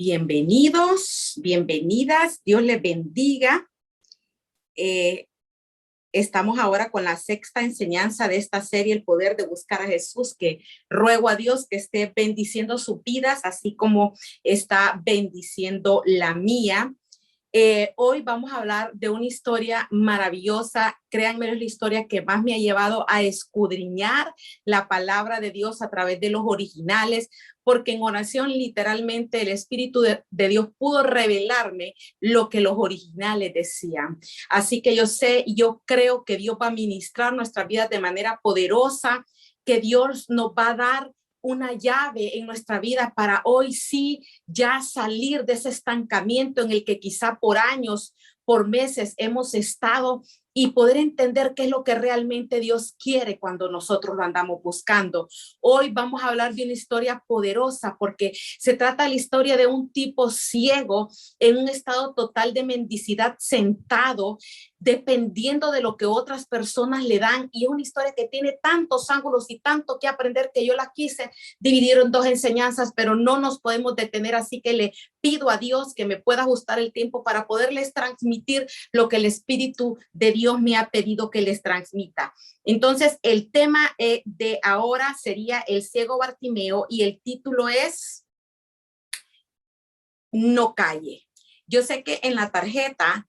Bienvenidos, bienvenidas, Dios les bendiga. Estamos ahora con la sexta enseñanza de esta serie, El Poder de Buscar a Jesús, que ruego a Dios que esté bendiciendo sus vidas, así como está bendiciendo la mía. Hoy vamos a hablar de una historia maravillosa. Créanme, es la historia que más me ha llevado a escudriñar la palabra de Dios a través de los originales, porque en oración literalmente el Espíritu de Dios pudo revelarme lo que los originales decían. Así que yo creo que Dios va a ministrar nuestras vidas de manera poderosa, que Dios nos va a dar una llave en nuestra vida para hoy sí ya salir de ese estancamiento en el que quizá por años, por meses hemos estado, y poder entender qué es lo que realmente Dios quiere cuando nosotros lo andamos buscando. Hoy vamos a hablar de una historia poderosa porque se trata de la historia de un tipo ciego en un estado total de mendicidad, sentado, dependiendo de lo que otras personas le dan, y es una historia que tiene tantos ángulos y tanto que aprender que yo la quise dividir en dos enseñanzas, pero no nos podemos detener, así que le pido a Dios que me pueda ajustar el tiempo para poderles transmitir lo que el Espíritu de Dios me ha pedido que les transmita. Entonces, el tema de ahora sería el ciego Bartimeo y el título es No calle. Yo sé que en la tarjeta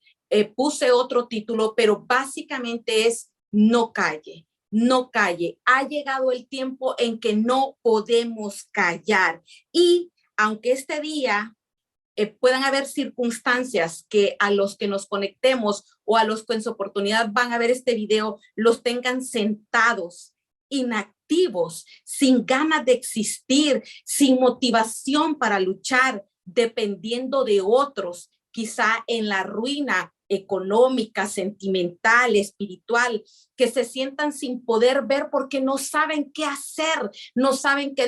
puse otro título, pero básicamente es No calle. No calle. Ha llegado el tiempo en que no podemos callar. Y aunque este día puedan haber circunstancias que a los que nos conectemos o a los que en su oportunidad van a ver este video, los tengan sentados, inactivos, sin ganas de existir, sin motivación para luchar, dependiendo de otros, quizá en la ruina económica, sentimental, espiritual, que se sientan sin poder ver porque no saben qué hacer, no saben qué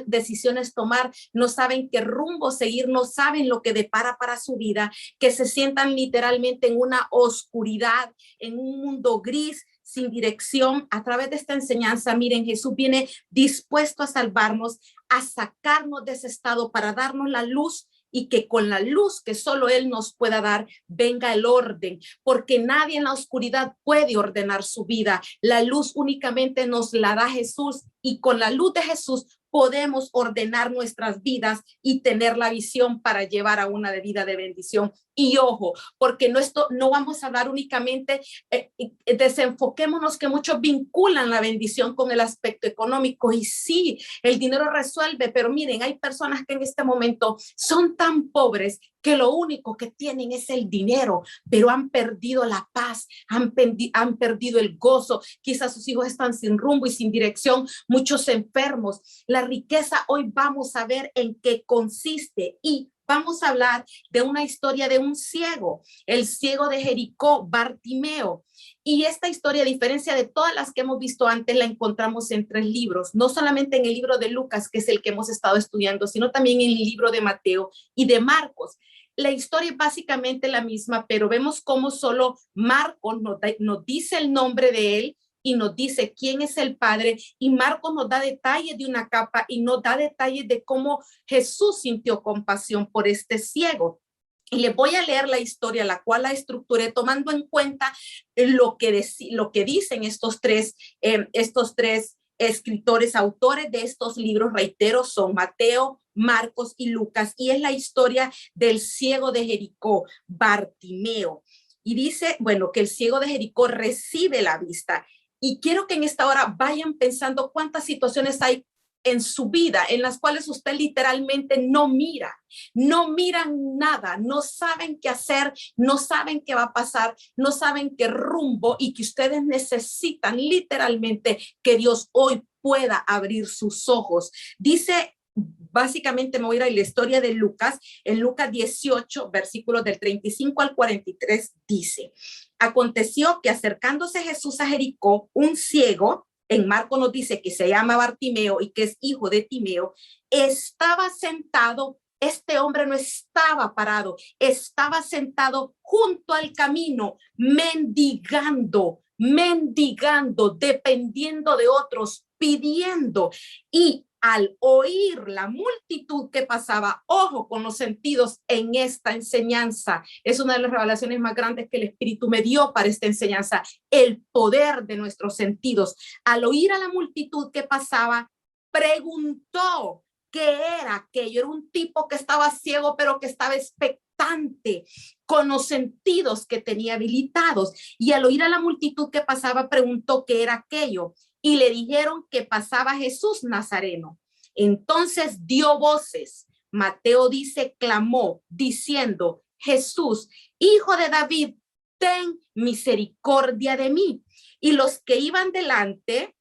decisiones tomar, no saben qué rumbo seguir, no saben lo que depara para su vida, que se sientan literalmente en una oscuridad, en un mundo gris, sin dirección. A través de esta enseñanza, miren, Jesús viene dispuesto a salvarnos, a sacarnos de ese estado para darnos la luz, y que con la luz que solo Él nos pueda dar venga el orden, porque nadie en la oscuridad puede ordenar su vida. La luz únicamente nos la da Jesús, y con la luz de Jesús podemos ordenar nuestras vidas y tener la visión para llevar a una vida de bendición. Y ojo, porque no vamos a hablar únicamente, desenfoquémonos que muchos vinculan la bendición con el aspecto económico, y sí, el dinero resuelve, pero miren, hay personas que en este momento son tan pobres que lo único que tienen es el dinero, pero han perdido la paz, han perdido el gozo. Quizás sus hijos están sin rumbo y sin dirección, muchos enfermos. La riqueza hoy vamos a ver en qué consiste, y vamos a hablar de una historia de un ciego, el ciego de Jericó, Bartimeo. Y esta historia, a diferencia de todas las que hemos visto antes, la encontramos en 3 libros, no solamente en el libro de Lucas, que es el que hemos estado estudiando, sino también en el libro de Mateo y de Marcos. La historia es básicamente la misma, pero vemos cómo solo Marcos nos dice el nombre de él y nos dice quién es el Padre, y Marcos nos da detalles de una capa y nos da detalles de cómo Jesús sintió compasión por este ciego. Y les voy a leer la historia, la cual la estructuré tomando en cuenta lo que dicen estos tres escritores, autores de estos libros, reitero, son Mateo, Marcos y Lucas, y es la historia del ciego de Jericó, Bartimeo. Y dice, bueno, que el ciego de Jericó recibe la vista. Y quiero que en esta hora vayan pensando cuántas situaciones hay en su vida en las cuales usted literalmente no miran nada, no saben qué hacer, no saben qué va a pasar, no saben qué rumbo, y que ustedes necesitan literalmente que Dios hoy pueda abrir sus ojos. Dice, básicamente me voy a ir a la historia de Lucas, en Lucas 18, versículos del 35 al 43, dice: aconteció que acercándose Jesús a Jericó, un ciego, en Marcos nos dice que se llama Bartimeo y que es hijo de Timeo, estaba sentado. Este hombre no estaba parado, estaba sentado junto al camino, mendigando, dependiendo de otros, pidiendo. Y al oír la multitud que pasaba, ojo con los sentidos en esta enseñanza. Es una de las revelaciones más grandes que el Espíritu me dio para esta enseñanza, el poder de nuestros sentidos. Al oír a la multitud que pasaba, preguntó qué era aquello. Era un tipo que estaba ciego, pero que estaba expectante, con los sentidos que tenía habilitados. Y al oír a la multitud que pasaba, preguntó qué era aquello. Y le dijeron que pasaba Jesús Nazareno. Entonces dio voces. Mateo dice, clamó, diciendo, Jesús, hijo de David, ten misericordia de mí. Y los que iban delante,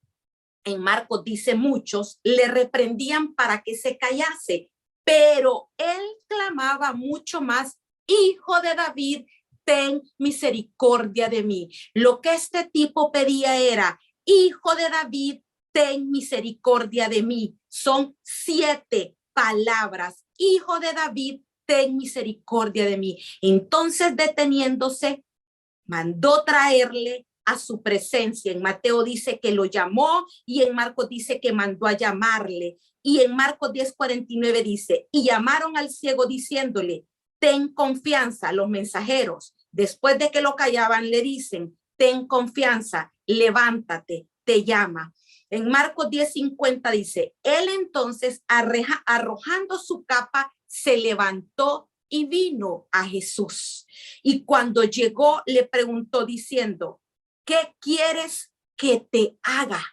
en Marcos dice muchos, le reprendían para que se callase, pero él clamaba mucho más, hijo de David, ten misericordia de mí. Lo que este tipo pedía era, hijo de David, ten misericordia de mí. Son 7 palabras. Hijo de David, ten misericordia de mí. Entonces, deteniéndose, mandó traerle a su presencia. En Mateo dice que lo llamó y en Marcos dice que mandó a llamarle. Y en Marcos 10:49 dice, y llamaron al ciego diciéndole, ten confianza. Los mensajeros, después de que lo callaban, le dicen, ten confianza, levántate, te llama. En Marcos 10:50 dice, él entonces arrojando su capa, se levantó y vino a Jesús. Y cuando llegó, le preguntó diciendo, ¿qué quieres que te haga?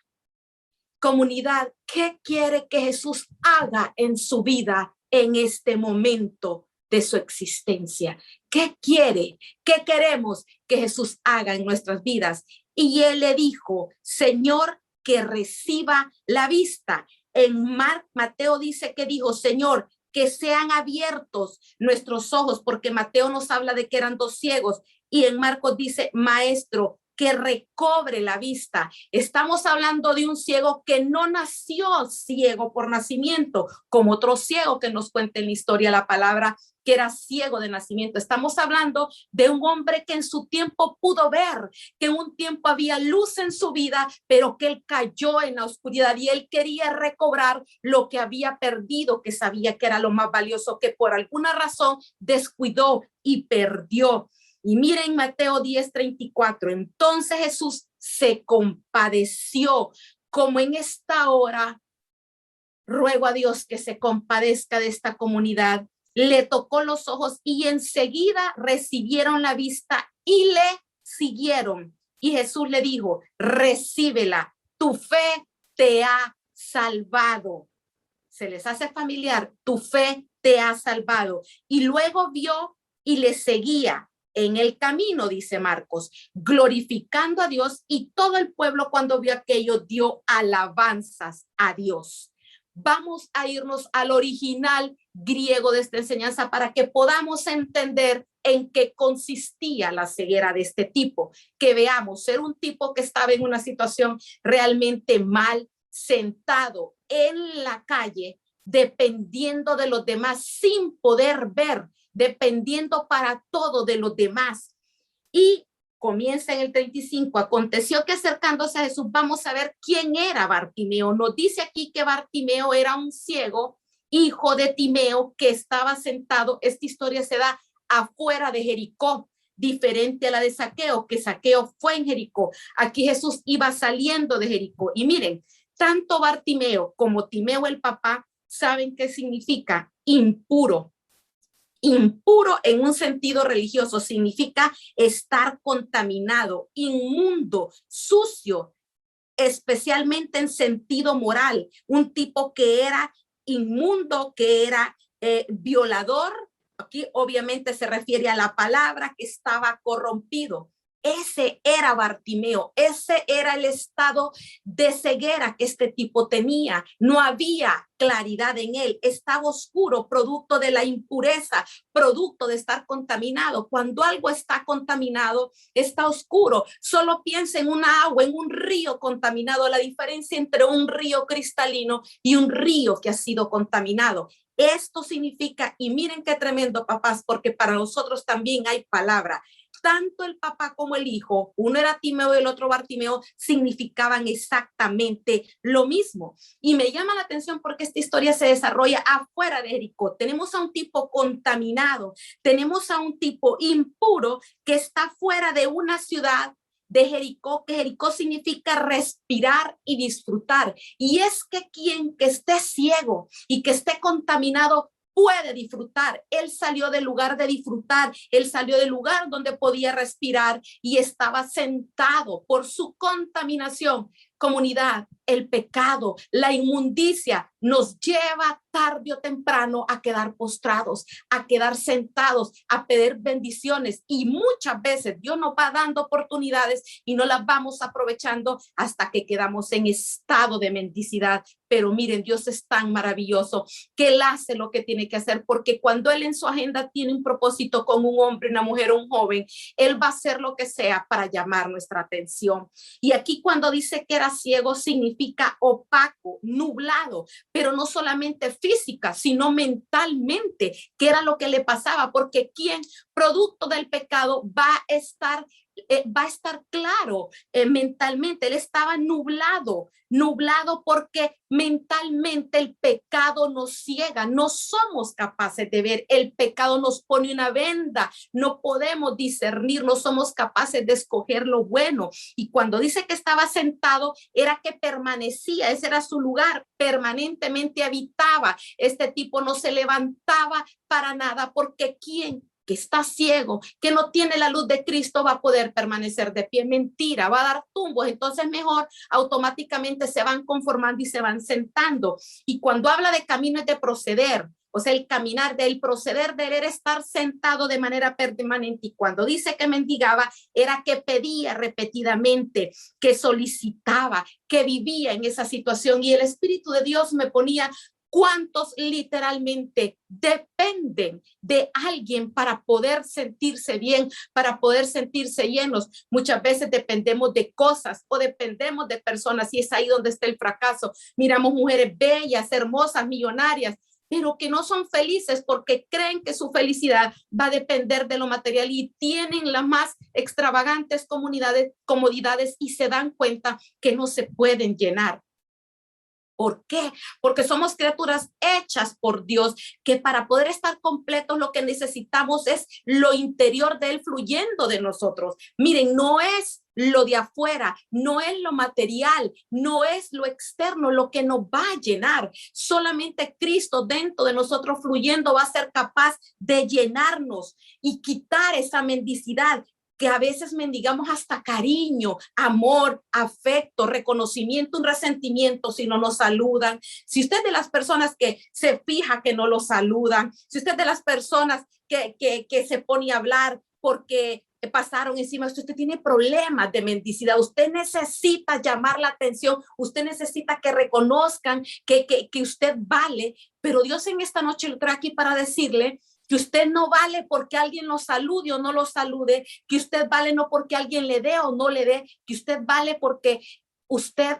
Comunidad, ¿qué quiere que Jesús haga en su vida en este momento de su existencia? ¿Qué quiere? ¿Qué queremos que Jesús haga en nuestras vidas? Y él le dijo, Señor, que reciba la vista. En Mateo dice que dijo, Señor, que sean abiertos nuestros ojos, porque Mateo nos habla de que eran 2 ciegos y en Marcos dice, maestro, que recobre la vista. Estamos hablando de un ciego que no nació ciego por nacimiento, como otro ciego que nos cuenta en la historia la palabra, que era ciego de nacimiento. Estamos hablando de un hombre que en su tiempo pudo ver, que en un tiempo había luz en su vida, pero que él cayó en la oscuridad y él quería recobrar lo que había perdido, que sabía que era lo más valioso, que por alguna razón descuidó y perdió. Y miren Mateo 10:34, entonces Jesús se compadeció, como en esta hora ruego a Dios que se compadezca de esta comunidad. Le tocó los ojos y enseguida recibieron la vista y le siguieron. Y Jesús le dijo, recíbela, tu fe te ha salvado. ¿Se les hace familiar? Tu fe te ha salvado. Y luego vio y le seguía en el camino, dice Marcos, glorificando a Dios, y todo el pueblo cuando vio aquello dio alabanzas a Dios. Vamos a irnos al original griego de esta enseñanza para que podamos entender en qué consistía la ceguera de este tipo, que veamos, era un tipo que estaba en una situación realmente mal, sentado en la calle, dependiendo de los demás, sin poder ver, dependiendo para todo de los demás. Y comienza en el 35, aconteció que acercándose a Jesús, vamos a ver quién era Bartimeo. Nos dice aquí que Bartimeo era un ciego, hijo de Timeo, que estaba sentado. Esta historia se da afuera de Jericó, diferente a la de Zaqueo, que Zaqueo fue en Jericó. Aquí Jesús iba saliendo de Jericó. Y miren, tanto Bartimeo como Timeo el papá saben qué significa impuro. Impuro en un sentido religioso significa estar contaminado, inmundo, sucio, especialmente en sentido moral. Un tipo que era inmundo, que era violador. Aquí obviamente se refiere a la palabra, que estaba corrompido. Ese era Bartimeo, ese era el estado de ceguera que este tipo tenía. No había claridad en él, estaba oscuro, producto de la impureza, producto de estar contaminado. Cuando algo está contaminado, está oscuro. Solo piensa en una agua, en un río contaminado, la diferencia entre un río cristalino y un río que ha sido contaminado. Esto significa, y miren qué tremendo, papás, porque para nosotros también hay palabra. tanto el papá como el hijo, uno era Timeo y el otro Bartimeo, significaban exactamente lo mismo. Y me llama la atención porque esta historia se desarrolla afuera de Jericó. Tenemos a un tipo contaminado, tenemos a un tipo impuro que está fuera de una ciudad de Jericó, que Jericó significa respirar y disfrutar. Y es que quien que esté ciego y que esté contaminado puede disfrutar. Él salió del lugar de disfrutar, él salió del lugar donde podía respirar y estaba sentado por su contaminación. Comunidad, el pecado, la inmundicia nos lleva tarde o temprano a quedar postrados, a quedar sentados, a pedir bendiciones, y muchas veces Dios nos va dando oportunidades y no las vamos aprovechando hasta que quedamos en estado de mendicidad. Pero miren, Dios es tan maravilloso que Él hace lo que tiene que hacer, porque cuando Él en su agenda tiene un propósito con un hombre, una mujer o un joven, Él va a hacer lo que sea para llamar nuestra atención. Y aquí cuando dice que era ciego, significa opaco, nublado, pero no solamente física, sino mentalmente, que era lo que le pasaba, porque quien producto del pecado va a estar claro mentalmente. Él estaba nublado porque mentalmente el pecado nos ciega, no somos capaces de ver, el pecado nos pone una venda, no podemos discernir, no somos capaces de escoger lo bueno. Y cuando dice que estaba sentado, era que permanecía, ese era su lugar, permanentemente habitaba. Este tipo no se levantaba para nada, porque ¿quién que está ciego, que no tiene la luz de Cristo, va a poder permanecer de pie? Mentira, va a dar tumbos. Entonces mejor automáticamente se van conformando y se van sentando. Y cuando habla de camino es de proceder, o sea, el caminar del proceder de él era estar sentado de manera permanente. Y cuando dice que mendigaba, era que pedía repetidamente, que solicitaba, que vivía en esa situación. Y el Espíritu de Dios me ponía: ¿cuántos literalmente dependen de alguien para poder sentirse bien, para poder sentirse llenos? Muchas veces dependemos de cosas o dependemos de personas, y es ahí donde está el fracaso. Miramos mujeres bellas, hermosas, millonarias, pero que no son felices porque creen que su felicidad va a depender de lo material, y tienen las más extravagantes comodidades y se dan cuenta que no se pueden llenar. ¿Por qué? Porque somos criaturas hechas por Dios, que para poder estar completos lo que necesitamos es lo interior de Él fluyendo de nosotros. Miren, no es lo de afuera, no es lo material, no es lo externo lo que nos va a llenar. Solamente Cristo dentro de nosotros fluyendo va a ser capaz de llenarnos y quitar esa mendicidad, que a veces mendigamos hasta cariño, amor, afecto, reconocimiento, un resentimiento si no nos saludan. Si usted es de las personas que se fija que no lo saludan, si usted es de las personas que se pone a hablar porque pasaron encima, usted tiene problemas de mendicidad, usted necesita llamar la atención, usted necesita que reconozcan que usted vale. Pero Dios en esta noche lo trae aquí para decirle que usted no vale porque alguien lo salude o no lo salude, que usted vale no porque alguien le dé o no le dé, que usted vale porque usted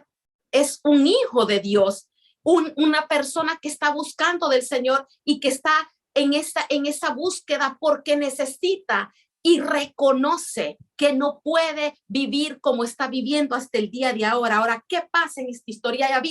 es un hijo de Dios, una persona que está buscando del Señor y que está en esa búsqueda porque necesita y reconoce que no puede vivir como está viviendo hasta el día de ahora. Ahora, ¿qué pasa en esta historia? Ya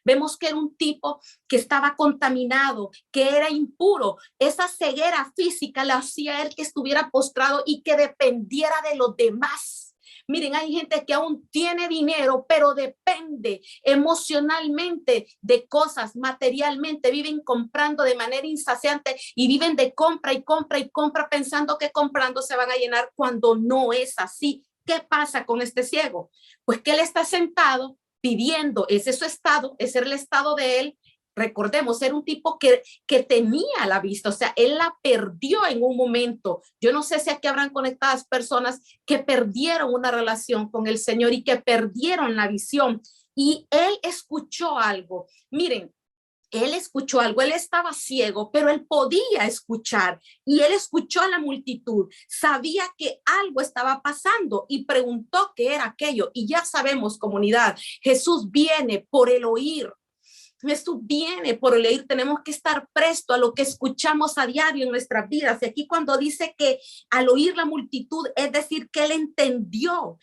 vemos que era un tipo que estaba contaminado, que era impuro. Esa ceguera física le hacía a él que estuviera postrado y que dependiera de los demás. Miren, hay gente que aún tiene dinero, pero depende emocionalmente de cosas, materialmente, viven comprando de manera insaciante y viven de compra y compra y compra, pensando que comprando se van a llenar, cuando no es así. ¿Qué pasa con este ciego? Pues que él está sentado pidiendo, ese es su estado, ese era el estado de él. Recordemos, era un tipo que tenía la vista, o sea, él la perdió en un momento. Yo no sé si aquí habrán conectadas personas que perdieron una relación con el Señor y que perdieron la visión. Y él escuchó algo. Miren, él escuchó algo, él estaba ciego, pero él podía escuchar, y él escuchó a la multitud, sabía que algo estaba pasando y preguntó qué era aquello. Y ya sabemos, comunidad, Jesús viene por el oír. Jesús viene por el oír. Tenemos que estar presto a lo que escuchamos a diario en nuestras vidas. Y aquí cuando dice que al oír la multitud, es decir, que él entendió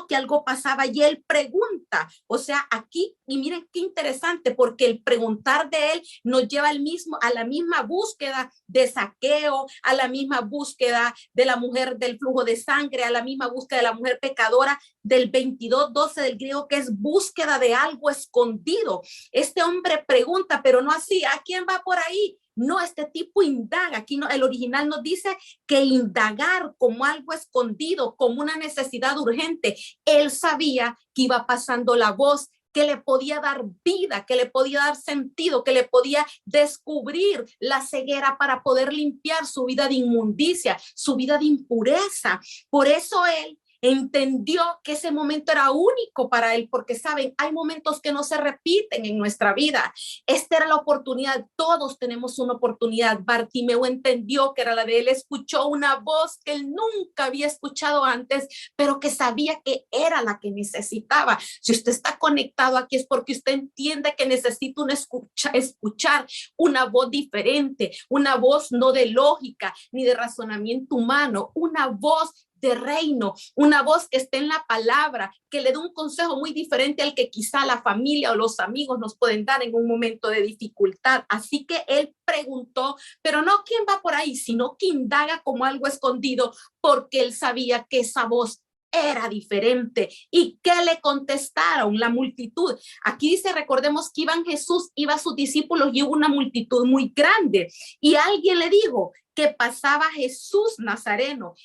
que algo pasaba y él pregunta. O sea, aquí, y miren qué interesante, porque el preguntar de él nos lleva a la misma búsqueda de Zaqueo, a la misma búsqueda de la mujer del flujo de sangre, a la misma búsqueda de la mujer pecadora del 22:12 del griego, que es búsqueda de algo escondido. Este hombre pregunta, pero no así, ¿a quién va por ahí? No, este tipo indaga. Aquí no, el original nos dice que indagar como algo escondido, como una necesidad urgente. Él sabía que iba pasando la voz, que le podía dar vida, que le podía dar sentido, que le podía descubrir la ceguera para poder limpiar su vida de inmundicia, su vida de impureza. Por eso él entendió que ese momento era único para él, porque saben, hay momentos que no se repiten en nuestra vida. Esta era la oportunidad, todos tenemos una oportunidad. Bartimeo entendió que era la de él, escuchó una voz que él nunca había escuchado antes, pero que sabía que era la que necesitaba. Si usted está conectado aquí es porque usted entiende que necesita escuchar una voz diferente, una voz no de lógica ni de razonamiento humano, una voz de reino, una voz que esté en la palabra, que le dé un consejo muy diferente al que quizá la familia o los amigos nos pueden dar en un momento de dificultad. Así que él preguntó, pero no quién va por ahí, sino que indaga como algo escondido, porque él sabía que esa voz era diferente. ¿Y qué le contestaron? La multitud. Aquí dice, recordemos que iban Jesús, iba sus discípulos y hubo una multitud muy grande. Y alguien le dijo que pasaba Jesús Nazareno.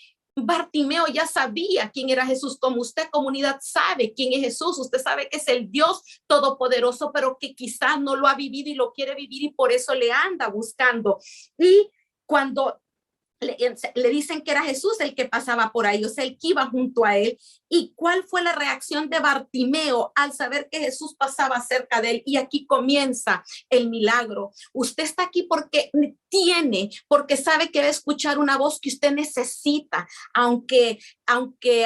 Bartimeo ya sabía quién era Jesús, como usted, comunidad, sabe quién es Jesús. Usted sabe que es el Dios todopoderoso, pero que quizás no lo ha vivido y lo quiere vivir y por eso le anda buscando. Y cuando le dicen que era Jesús el que pasaba por ahí, o sea, el que iba junto a él. ¿Y cuál fue la reacción de Bartimeo al saber que Jesús pasaba cerca de él? Y aquí comienza el milagro. Usted está aquí porque sabe que va a escuchar una voz que usted necesita, aunque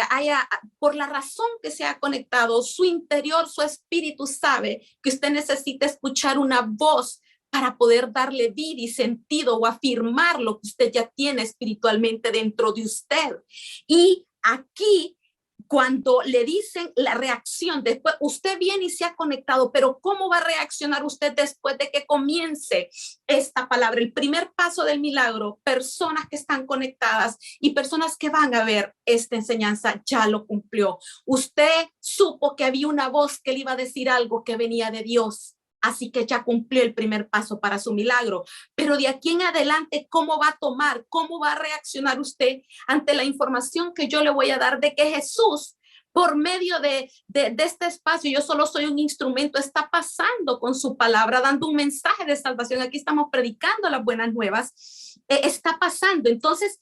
haya, por la razón que se ha conectado, su interior, su espíritu sabe que usted necesita escuchar una voz para poder darle vida y sentido o afirmar lo que usted ya tiene espiritualmente dentro de usted. Y aquí, cuando le dicen la reacción, después usted viene y se ha conectado, pero ¿cómo va a reaccionar usted después de que comience esta palabra? El primer paso del milagro, personas que están conectadas y personas que van a ver esta enseñanza, ya lo cumplió. Usted supo que había una voz que le iba a decir algo que venía de Dios. Así que ya cumplió el primer paso para su milagro. Pero de aquí en adelante, ¿cómo va a tomar? ¿Cómo va a reaccionar usted ante la información que yo le voy a dar de que Jesús, por medio de este espacio, yo solo soy un instrumento, está pasando con su palabra, dando un mensaje de salvación? Aquí estamos predicando las buenas nuevas. Está pasando. Entonces,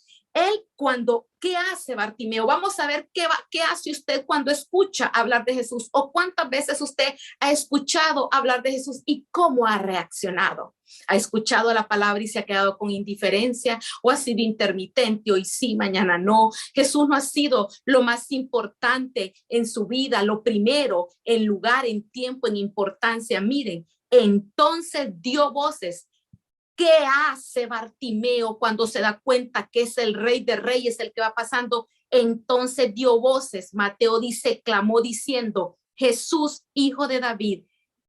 ¿qué hace Bartimeo? Vamos a ver qué hace usted cuando escucha hablar de Jesús, o cuántas veces usted ha escuchado hablar de Jesús y cómo ha reaccionado. ¿Ha escuchado la palabra y se ha quedado con indiferencia, o ha sido intermitente, hoy sí, mañana no? Jesús no ha sido lo más importante en su vida, lo primero, en lugar, en tiempo, en importancia. Miren, entonces dio voces. ¿Qué hace Bartimeo cuando se da cuenta que es el Rey de Reyes el que va pasando? Entonces dio voces. Mateo dice, clamó diciendo, Jesús, hijo de David,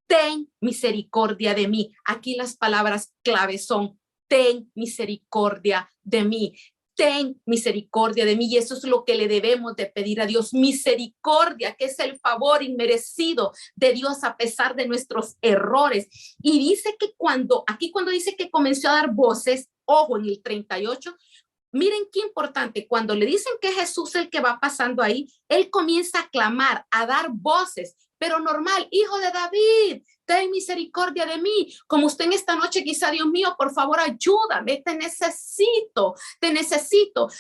ten misericordia de mí. Aquí las palabras clave son, ten misericordia de mí. Ten misericordia de mí. Y eso es lo que le debemos de pedir a Dios, misericordia, que es el favor inmerecido de Dios a pesar de nuestros errores. Y dice que cuando dice que comenzó a dar voces, ojo, en el 38, miren qué importante, cuando le dicen que es Jesús el que va pasando ahí, él comienza a clamar, a dar voces, pero normal, hijo de David, ten misericordia de mí. Como usted en esta noche, quizá, Dios mío, por favor, ayúdame, te necesito.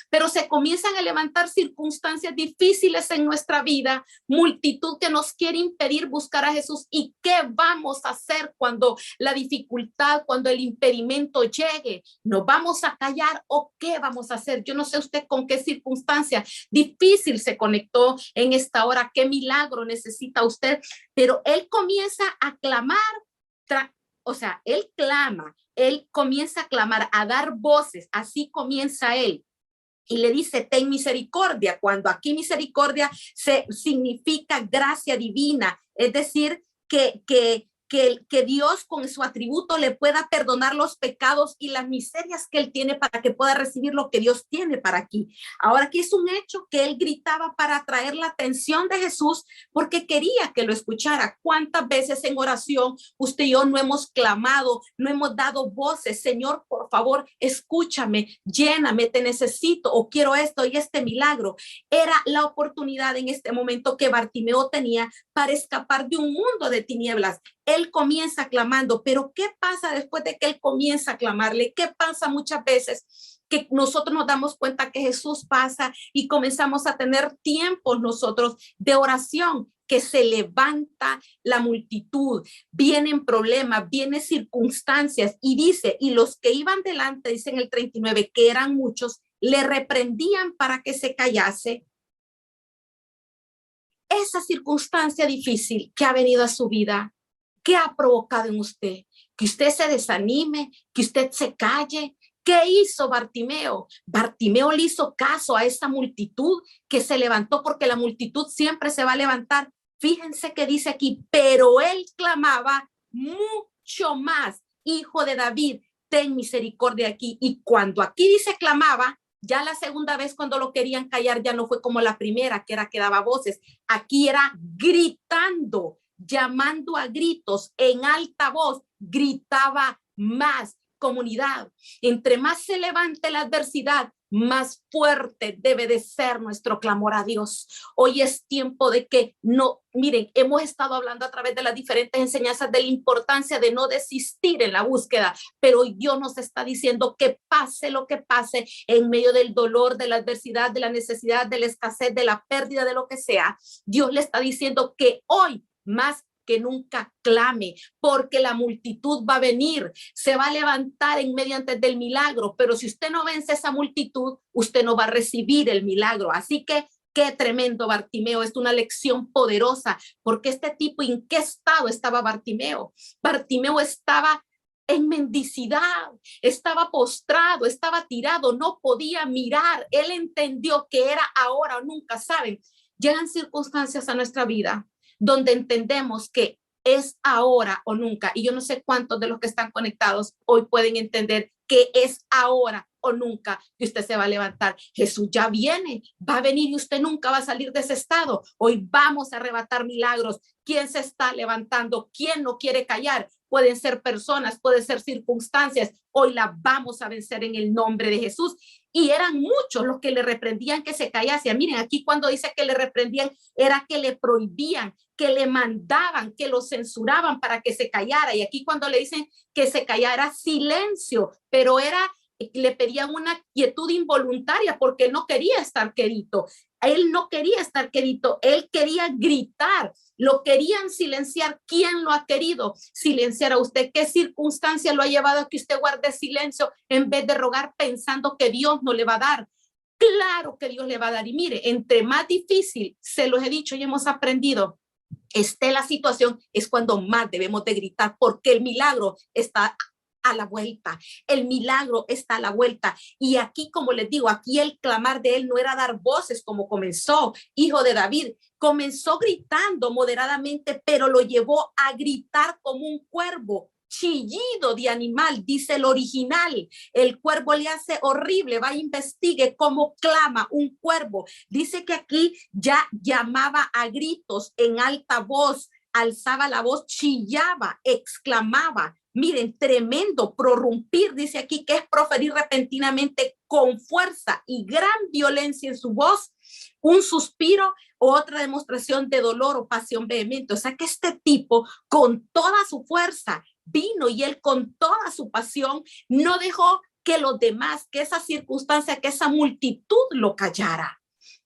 Pero se comienzan a levantar circunstancias difíciles en nuestra vida, multitud que nos quiere impedir buscar a Jesús. ¿Y qué vamos a hacer cuando la dificultad, cuando el impedimento llegue? ¿Nos vamos a callar o qué vamos a hacer? Yo no sé usted con qué circunstancia difícil se conectó en esta hora, qué milagro necesita usted, pero él comienza a clamar o sea, él clama, él comienza a clamar, a dar voces, así comienza él. Y le dice, ten misericordia, cuando aquí misericordia significa gracia divina, es decir, que Dios con su atributo le pueda perdonar los pecados y las miserias que él tiene para que pueda recibir lo que Dios tiene para aquí. Ahora aquí es un hecho que él gritaba para atraer la atención de Jesús porque quería que lo escuchara. ¿Cuántas veces en oración usted y yo no hemos clamado, no hemos dado voces? Señor, por favor, escúchame, lléname, te necesito o quiero esto y este milagro. Era la oportunidad en este momento que Bartimeo tenía para escapar de un mundo de tinieblas. Él comienza clamando, pero ¿qué pasa después de que él comienza a clamarle? ¿Qué pasa muchas veces? Que nosotros nos damos cuenta que Jesús pasa y comenzamos a tener tiempos nosotros de oración, que se levanta la multitud, vienen problemas, vienen circunstancias y dice, y los que iban delante, dice en el 39, que eran muchos, le reprendían para que se callase. Esa circunstancia difícil que ha venido a su vida, ¿qué ha provocado en usted? Que usted se desanime, que usted se calle. ¿Qué hizo Bartimeo? Bartimeo le hizo caso a esa multitud que se levantó, porque la multitud siempre se va a levantar. Fíjense que dice aquí, pero él clamaba mucho más, hijo de David, ten misericordia aquí. Y cuando aquí dice clamaba, ya la segunda vez cuando lo querían callar ya no fue como la primera, que era que daba voces. Aquí era gritando, llamando a gritos en alta voz, gritaba más. Comunidad, entre más se levante la adversidad, más fuerte debe de ser nuestro clamor a Dios. Hoy es tiempo de que no, miren, hemos estado hablando a través de las diferentes enseñanzas de la importancia de no desistir en la búsqueda, pero hoy Dios nos está diciendo que pase lo que pase en medio del dolor, de la adversidad, de la necesidad, de la escasez, de la pérdida, de lo que sea. Dios le está diciendo que hoy más que nunca clame, porque la multitud va a venir, se va a levantar en medio antes del milagro, pero si usted no vence esa multitud, usted no va a recibir el milagro. Así que qué tremendo Bartimeo, es una lección poderosa, porque este tipo, ¿en qué estado estaba Bartimeo? Bartimeo estaba en mendicidad, estaba postrado, estaba tirado, no podía mirar. Él entendió que era ahora o nunca. Saben, llegan circunstancias a nuestra vida donde entendemos que es ahora o nunca. Y yo no sé cuántos de los que están conectados hoy pueden entender que es ahora o nunca que usted se va a levantar. Jesús ya viene, va a venir y usted nunca va a salir de ese estado. Hoy vamos a arrebatar milagros. ¿Quién se está levantando? ¿Quién no quiere callar? Pueden ser personas, pueden ser circunstancias. Hoy la vamos a vencer en el nombre de Jesús. Y eran muchos los que le reprendían que se callase. Miren, aquí cuando dice que le reprendían, era que le prohibían, que le mandaban, que lo censuraban para que se callara. Y aquí cuando le dicen que se callara, silencio, pero le pedían una quietud involuntaria porque él no quería estar quedito. Él no quería estar quedito, él quería gritar, lo querían silenciar. ¿Quién lo ha querido silenciar a usted? ¿Qué circunstancia lo ha llevado a que usted guarde silencio en vez de rogar pensando que Dios no le va a dar? Claro que Dios le va a dar. Y mire, entre más difícil, se los he dicho y hemos aprendido, esté la situación, es cuando más debemos de gritar, porque el milagro está a la vuelta, el milagro está a la vuelta. Y aquí, como les digo, aquí el clamar de él no era dar voces como comenzó, hijo de David, comenzó gritando moderadamente, pero lo llevó a gritar como un cuervo, chillido de animal, dice el original. El cuervo le hace horrible, va, investigue cómo clama un cuervo. Dice que aquí ya llamaba a gritos en alta voz, alzaba la voz, chillaba, exclamaba. Miren, tremendo, prorrumpir, dice aquí, que es proferir repentinamente con fuerza y gran violencia en su voz, un suspiro o otra demostración de dolor o pasión vehemente. O sea que este tipo, con toda su fuerza, vino y él con toda su pasión no dejó que los demás, que esa circunstancia, que esa multitud lo callara.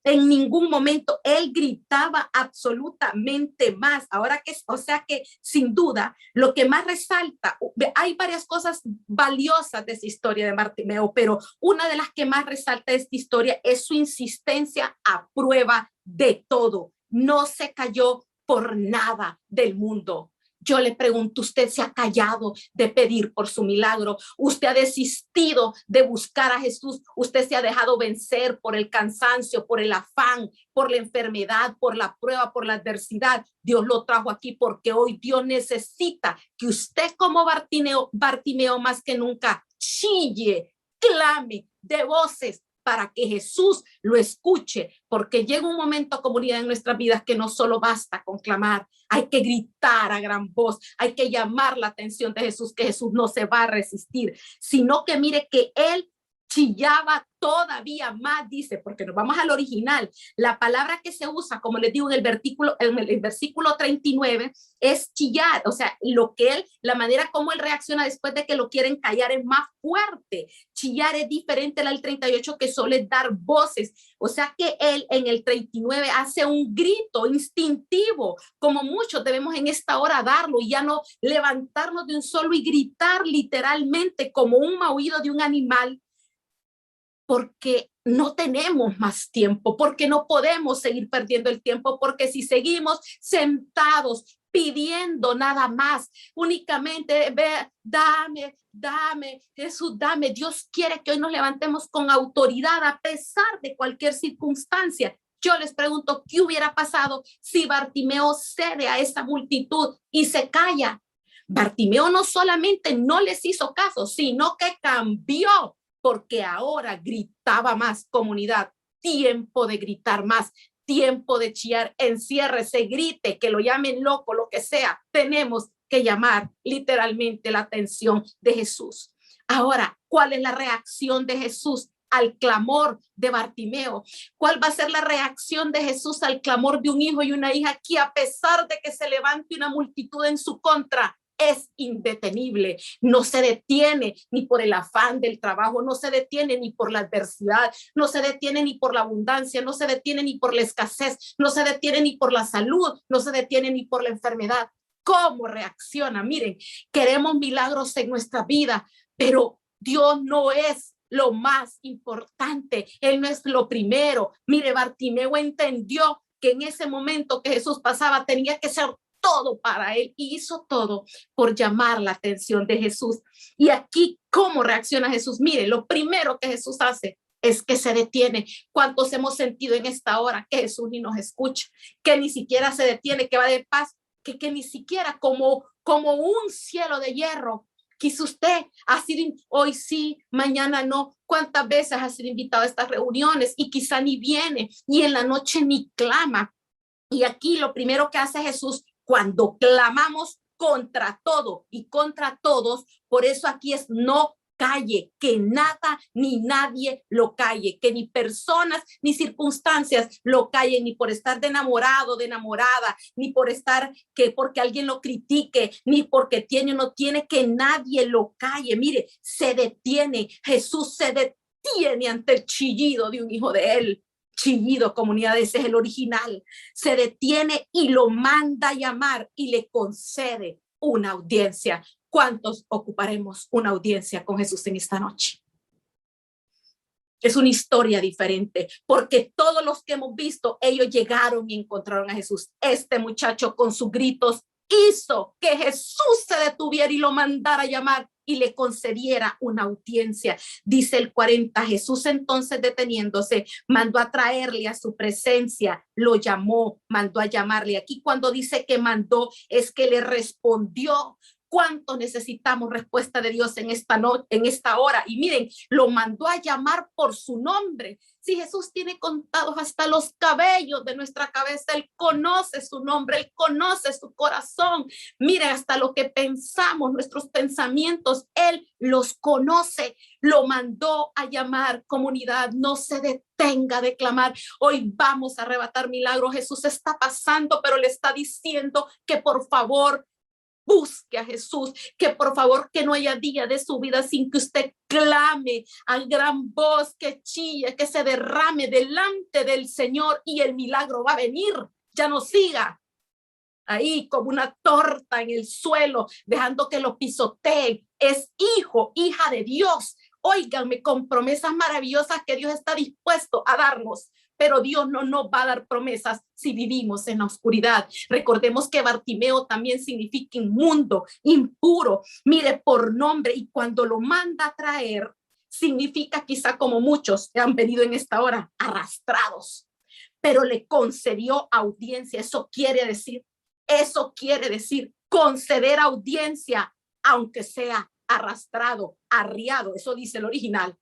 En ningún momento él gritaba absolutamente más. Ahora que, o sea que sin duda, lo que más resalta, hay varias cosas valiosas de esa historia de Bartimeo, pero una de las que más resalta de esta historia es su insistencia a prueba de todo. No se cayó por nada del mundo. Yo le pregunto, ¿usted se ha callado de pedir por su milagro? ¿Usted ha desistido de buscar a Jesús? ¿Usted se ha dejado vencer por el cansancio, por el afán, por la enfermedad, por la prueba, por la adversidad? Dios lo trajo aquí porque hoy Dios necesita que usted como Bartimeo más que nunca chille, clame de voces para que Jesús lo escuche, porque llega un momento, comunidad, en nuestras vidas que no solo basta con clamar, hay que gritar a gran voz, hay que llamar la atención de Jesús, que Jesús no se va a resistir, sino que mire que él chillaba todavía más, dice, porque nos vamos al original, la palabra que se usa, como les digo en el versículo 39, es chillar, o sea, la manera como él reacciona después de que lo quieren callar es más fuerte. Chillar es diferente al 38, que suele dar voces, o sea que él en el 39 hace un grito instintivo, como muchos debemos en esta hora darlo, y ya no levantarnos de un solo y gritar literalmente como un maullido de un animal, porque no tenemos más tiempo, porque no podemos seguir perdiendo el tiempo, porque si seguimos sentados pidiendo nada más, únicamente dame, Jesús, dame. Dios quiere que hoy nos levantemos con autoridad a pesar de cualquier circunstancia. Yo les pregunto, ¿qué hubiera pasado si Bartimeo cede a esa multitud y se calla? Bartimeo no solamente no les hizo caso, sino que cambió, porque ahora gritaba más. Comunidad, tiempo de gritar más, tiempo de chillar, enciérrese, grite, que lo llamen loco, lo que sea. Tenemos que llamar literalmente la atención de Jesús. Ahora, ¿cuál es la reacción de Jesús al clamor de Bartimeo? ¿Cuál va a ser la reacción de Jesús al clamor de un hijo y una hija que, a pesar de que se levante una multitud en su contra, es indetenible, no se detiene ni por el afán del trabajo, no se detiene ni por la adversidad, no se detiene ni por la abundancia, no se detiene ni por la escasez, no se detiene ni por la salud, no se detiene ni por la enfermedad? ¿Cómo reacciona? Miren, queremos milagros en nuestra vida, pero Dios no es lo más importante, Él no es lo primero. Mire, Bartimeo entendió que en ese momento que Jesús pasaba tenía que ser todo para él, y hizo todo por llamar la atención de Jesús. Y aquí, ¿cómo reacciona Jesús? Mire, lo primero que Jesús hace es que se detiene. ¿Cuántos hemos sentido en esta hora que Jesús ni nos escucha, que ni siquiera se detiene, que va de paz, que ni siquiera como un cielo de hierro? Quizá usted ha sido hoy sí, mañana no. ¿Cuántas veces ha sido invitado a estas reuniones y quizá ni viene, y en la noche ni clama? Y aquí lo primero que hace Jesús cuando clamamos contra todo y contra todos, por eso aquí es no calle, que nada ni nadie lo calle, que ni personas ni circunstancias lo callen, ni por estar de enamorado, de enamorada, ni por estar que porque alguien lo critique, ni porque tiene o no tiene, que nadie lo calle. Mire, se detiene, Jesús se detiene ante el chillido de un hijo de él. Chillido, comunidad, ese es el original. Se detiene y lo manda a llamar y le concede una audiencia. ¿Cuántos ocuparemos una audiencia con Jesús en esta noche? Es una historia diferente, porque todos los que hemos visto, ellos llegaron y encontraron a Jesús. Este muchacho con sus gritos hizo que Jesús se detuviera y lo mandara a llamar y le concediera una audiencia. Dice el 40, Jesús entonces, deteniéndose, mandó a traerle a su presencia, lo llamó, mandó a llamarle. Aquí cuando dice que mandó, es que le respondió. ¿Cuánto necesitamos respuesta de Dios en esta hora? Y miren, lo mandó a llamar por su nombre. Si Jesús tiene contados hasta los cabellos de nuestra cabeza, Él conoce su nombre, Él conoce su corazón. Miren, hasta lo que pensamos, nuestros pensamientos, Él los conoce. Lo mandó a llamar. Comunidad, no se detenga de clamar. Hoy vamos a arrebatar milagros. Jesús está pasando, pero le está diciendo que por favor busque a Jesús, que por favor que no haya día de su vida sin que usted clame a gran voz, que chille, que se derrame delante del Señor, y el milagro va a venir. Ya no siga ahí como una torta en el suelo, dejando que lo pisoteen. Es hijo, hija de Dios. Óiganme, con promesas maravillosas que Dios está dispuesto a darnos. pero Dios no nos va a dar promesas si vivimos en la oscuridad. Recordemos que Bartimeo también significa inmundo, impuro, mire, por nombre, y cuando lo manda a traer, significa quizá como muchos que han venido en esta hora, arrastrados, pero le concedió audiencia. Eso quiere decir conceder audiencia, aunque sea arrastrado, arriado, eso dice el original.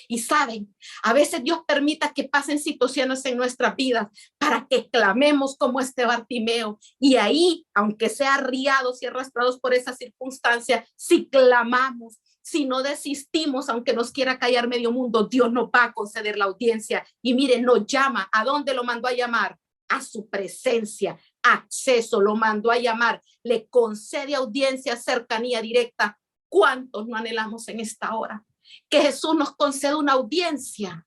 Y saben, a veces Dios permita que pasen situaciones en nuestras vidas para que clamemos como este Bartimeo. Y ahí, aunque sea arriados y arrastrados por esa circunstancia, si clamamos, si no desistimos, aunque nos quiera callar medio mundo, Dios nos va a conceder la audiencia. Y miren, nos llama. ¿A dónde lo mandó a llamar? A su presencia, acceso, lo mandó a llamar. Le concede audiencia, cercanía directa. ¿Cuántos no anhelamos en esta hora? Que Jesús nos conceda una audiencia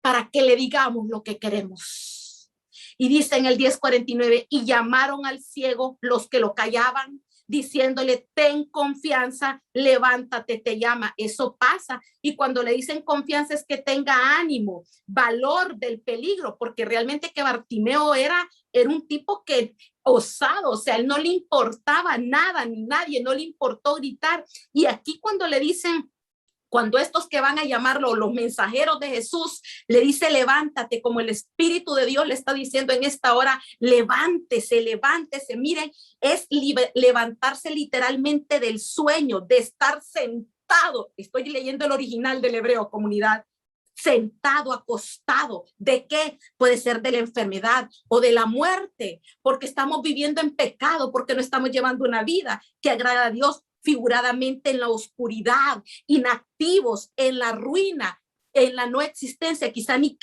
para que le digamos lo que queremos. Y dice en el 10:49, y llamaron al ciego los que lo callaban, diciéndole, ten confianza, levántate, te llama. Eso pasa. Y cuando le dicen confianza es que tenga ánimo, valor del peligro, porque realmente que Bartimeo era un tipo que osado, o sea, él no le importaba nada ni nadie, no le importó gritar. Y aquí cuando le dicen, cuando estos que van a llamarlo los mensajeros de Jesús, le dice levántate, como el Espíritu de Dios le está diciendo en esta hora, levántese, levántese. Miren, es levantarse literalmente del sueño, de estar sentado. Estoy leyendo el original del hebreo, comunidad. Sentado, acostado. ¿De qué? Puede ser de la enfermedad o de la muerte, porque estamos viviendo en pecado, porque no estamos llevando una vida que agrada a Dios, figuradamente en la oscuridad, inactivos, en la ruina, en la no existencia, quizá ni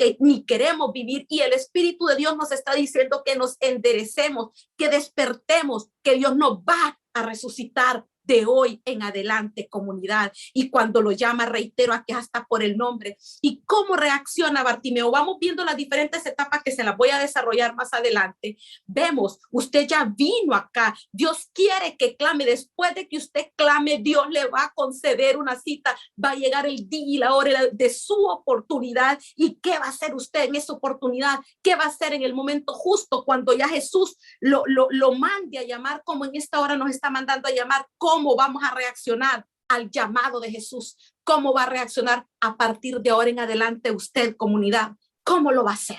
queremos vivir, y el Espíritu de Dios nos está diciendo que nos enderecemos, que despertemos, que Dios nos va a resucitar de hoy en adelante, comunidad. Y cuando lo llama, reitero, aquí hasta por el nombre. ¿Y cómo reacciona Bartimeo? Vamos viendo las diferentes etapas que se las voy a desarrollar más adelante. Vemos, usted ya vino acá. Dios quiere que clame. Después de que usted clame, Dios le va a conceder una cita. Va a llegar el día y la hora de su oportunidad. ¿Y qué va a hacer usted en esa oportunidad? ¿Qué va a hacer en el momento justo cuando ya Jesús lo mande a llamar, como en esta hora nos está mandando a llamar? ¿Cómo vamos a reaccionar al llamado de Jesús? ¿Cómo va a reaccionar a partir de ahora en adelante usted, comunidad? ¿Cómo lo va a hacer?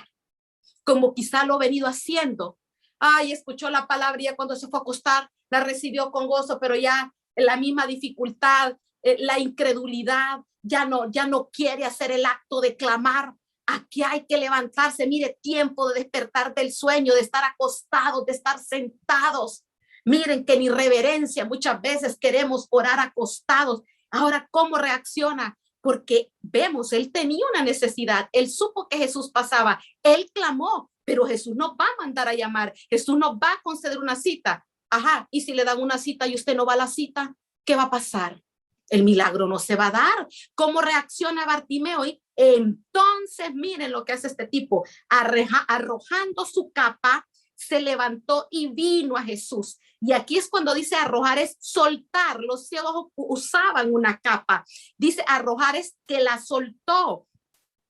Como quizá lo ha venido haciendo. Ay, escuchó la palabra y ya cuando se fue a acostar, la recibió con gozo, pero ya en la misma dificultad, la incredulidad, ya no quiere hacer el acto de clamar. Aquí hay que levantarse. Mire, tiempo de despertar del sueño, de estar acostados, de estar sentados. Miren que en irreverencia muchas veces queremos orar acostados. Ahora, ¿cómo reacciona? Porque vemos, él tenía una necesidad, él supo que Jesús pasaba, él clamó, pero Jesús nos va a mandar a llamar, Jesús nos va a conceder una cita. Ajá, y si le dan una cita y usted no va a la cita, ¿qué va a pasar? El milagro no se va a dar. ¿Cómo reacciona Bartimeo? Entonces, miren lo que hace este tipo, arrojando su capa, se levantó y vino a Jesús. Y aquí es cuando dice arrojar, es soltar. Los ciegos usaban una capa. Dice arrojar es que la soltó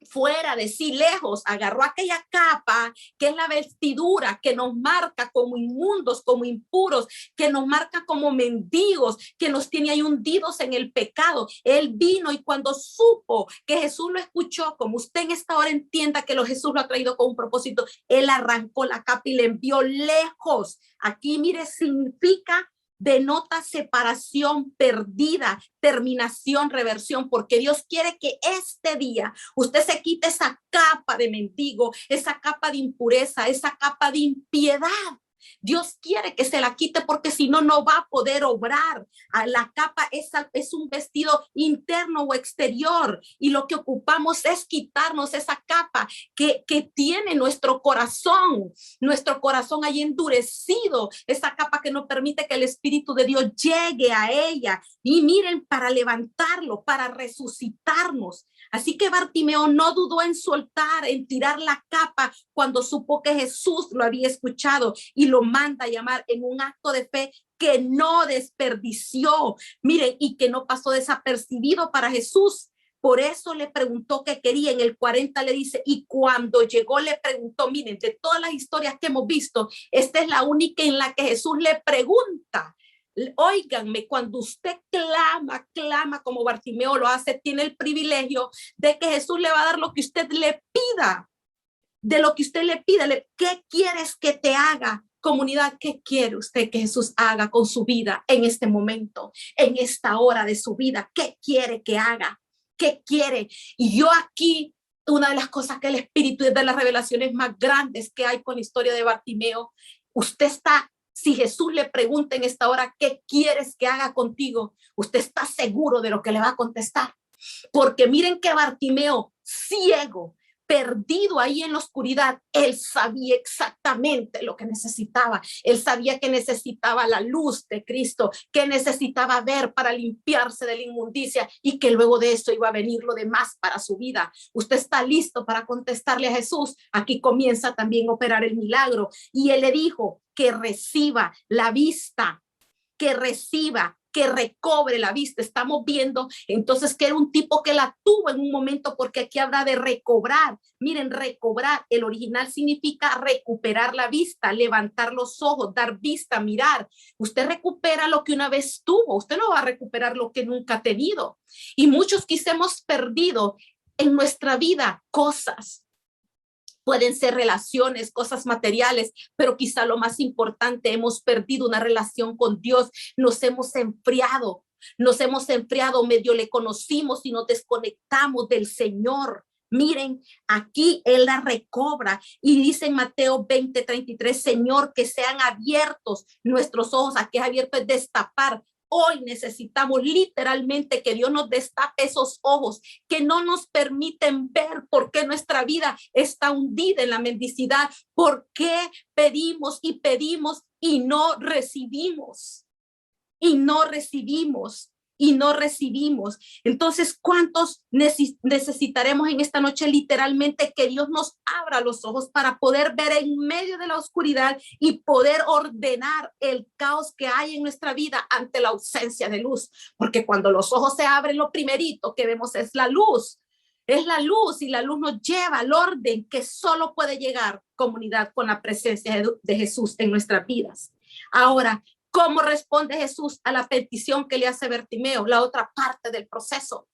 fuera de sí, lejos, agarró aquella capa que es la vestidura que nos marca como inmundos, como impuros, que nos marca como mendigos, que nos tiene ahí hundidos en el pecado. Él vino y cuando supo que Jesús lo escuchó, como usted en esta hora entienda que Jesús lo ha traído con un propósito, él arrancó la capa y le envió lejos. Aquí, mire, significa, denota separación, perdida, terminación, reversión, porque Dios quiere que este día usted se quite esa capa de mendigo, esa capa de impureza, esa capa de impiedad. Dios quiere que se la quite porque si no, no va a poder obrar. La capa es un vestido interno o exterior y lo que ocupamos es quitarnos esa capa que tiene nuestro corazón ahí endurecido, esa capa que no permite que el Espíritu de Dios llegue a ella. Y miren, para levantarlo, para resucitarnos. Así que Bartimeo no dudó en soltar, en tirar la capa cuando supo que Jesús lo había escuchado y lo manda a llamar en un acto de fe que no desperdició. Miren, y que no pasó desapercibido para Jesús, Por eso le preguntó qué quería. En el 40 le dice, y cuando llegó le preguntó, miren, de todas las historias que hemos visto, esta es la única en la que Jesús le pregunta. Óiganme, cuando usted clama como Bartimeo lo hace, tiene el privilegio de que Jesús le va a dar lo que usted le pida. De lo que usted le pida, ¿qué quieres que te haga? Comunidad, ¿qué quiere usted que Jesús haga con su vida en este momento, en esta hora de su vida? ¿Qué quiere que haga? ¿Qué quiere? Y yo aquí, una de las cosas que el Espíritu es de las revelaciones más grandes que hay con la historia de Bartimeo, usted está, si Jesús le pregunta en esta hora, ¿qué quieres que haga contigo? Usted está seguro de lo que le va a contestar. Porque miren que Bartimeo, ciego, perdido ahí en la oscuridad, él sabía exactamente lo que necesitaba. Él sabía que necesitaba la luz de Cristo, que necesitaba ver para limpiarse de la inmundicia y que luego de eso iba a venir lo demás para su vida. Usted está listo para contestarle a Jesús. Aquí comienza también a operar el milagro. Y él le dijo que reciba la vista, que reciba, que recobre la vista. Estamos viendo entonces que era un tipo que la tuvo en un momento, porque aquí habrá de recobrar. Miren, recobrar, el original significa recuperar la vista, levantar los ojos, dar vista, mirar. Usted recupera lo que una vez tuvo, usted no va a recuperar lo que nunca ha tenido. Y muchos quizás hemos perdido en nuestra vida cosas. Pueden ser relaciones, cosas materiales, pero quizá lo más importante, hemos perdido una relación con Dios, nos hemos enfriado, medio le conocimos y nos desconectamos del Señor. Miren, aquí Él la recobra y dice en Mateo 20:33, Señor, que sean abiertos nuestros ojos. Aquí es abierto, es destapar. Hoy necesitamos literalmente que Dios nos destape esos ojos que no nos permiten ver por qué nuestra vida está hundida en la mendicidad, por qué pedimos y no recibimos, y no recibimos. Y no recibimos. Entonces, ¿cuántos necesitaremos en esta noche literalmente que Dios nos abra los ojos para poder ver en medio de la oscuridad y poder ordenar el caos que hay en nuestra vida ante la ausencia de luz? Porque cuando los ojos se abren, lo primerito que vemos es la luz. Es la luz, y la luz nos lleva al orden que solo puede llegar, comunidad, con la presencia de Jesús en nuestras vidas. Ahora, ¿cómo responde Jesús a la petición que le hace Bartimeo? La otra parte del proceso.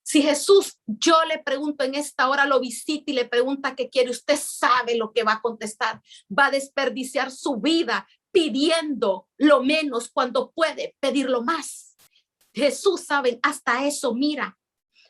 Si Jesús, yo le pregunto en esta hora, lo visita y le pregunta qué quiere, usted sabe lo que va a contestar. Va a desperdiciar su vida pidiendo lo menos cuando puede pedir lo más. Jesús, saben, hasta eso mira.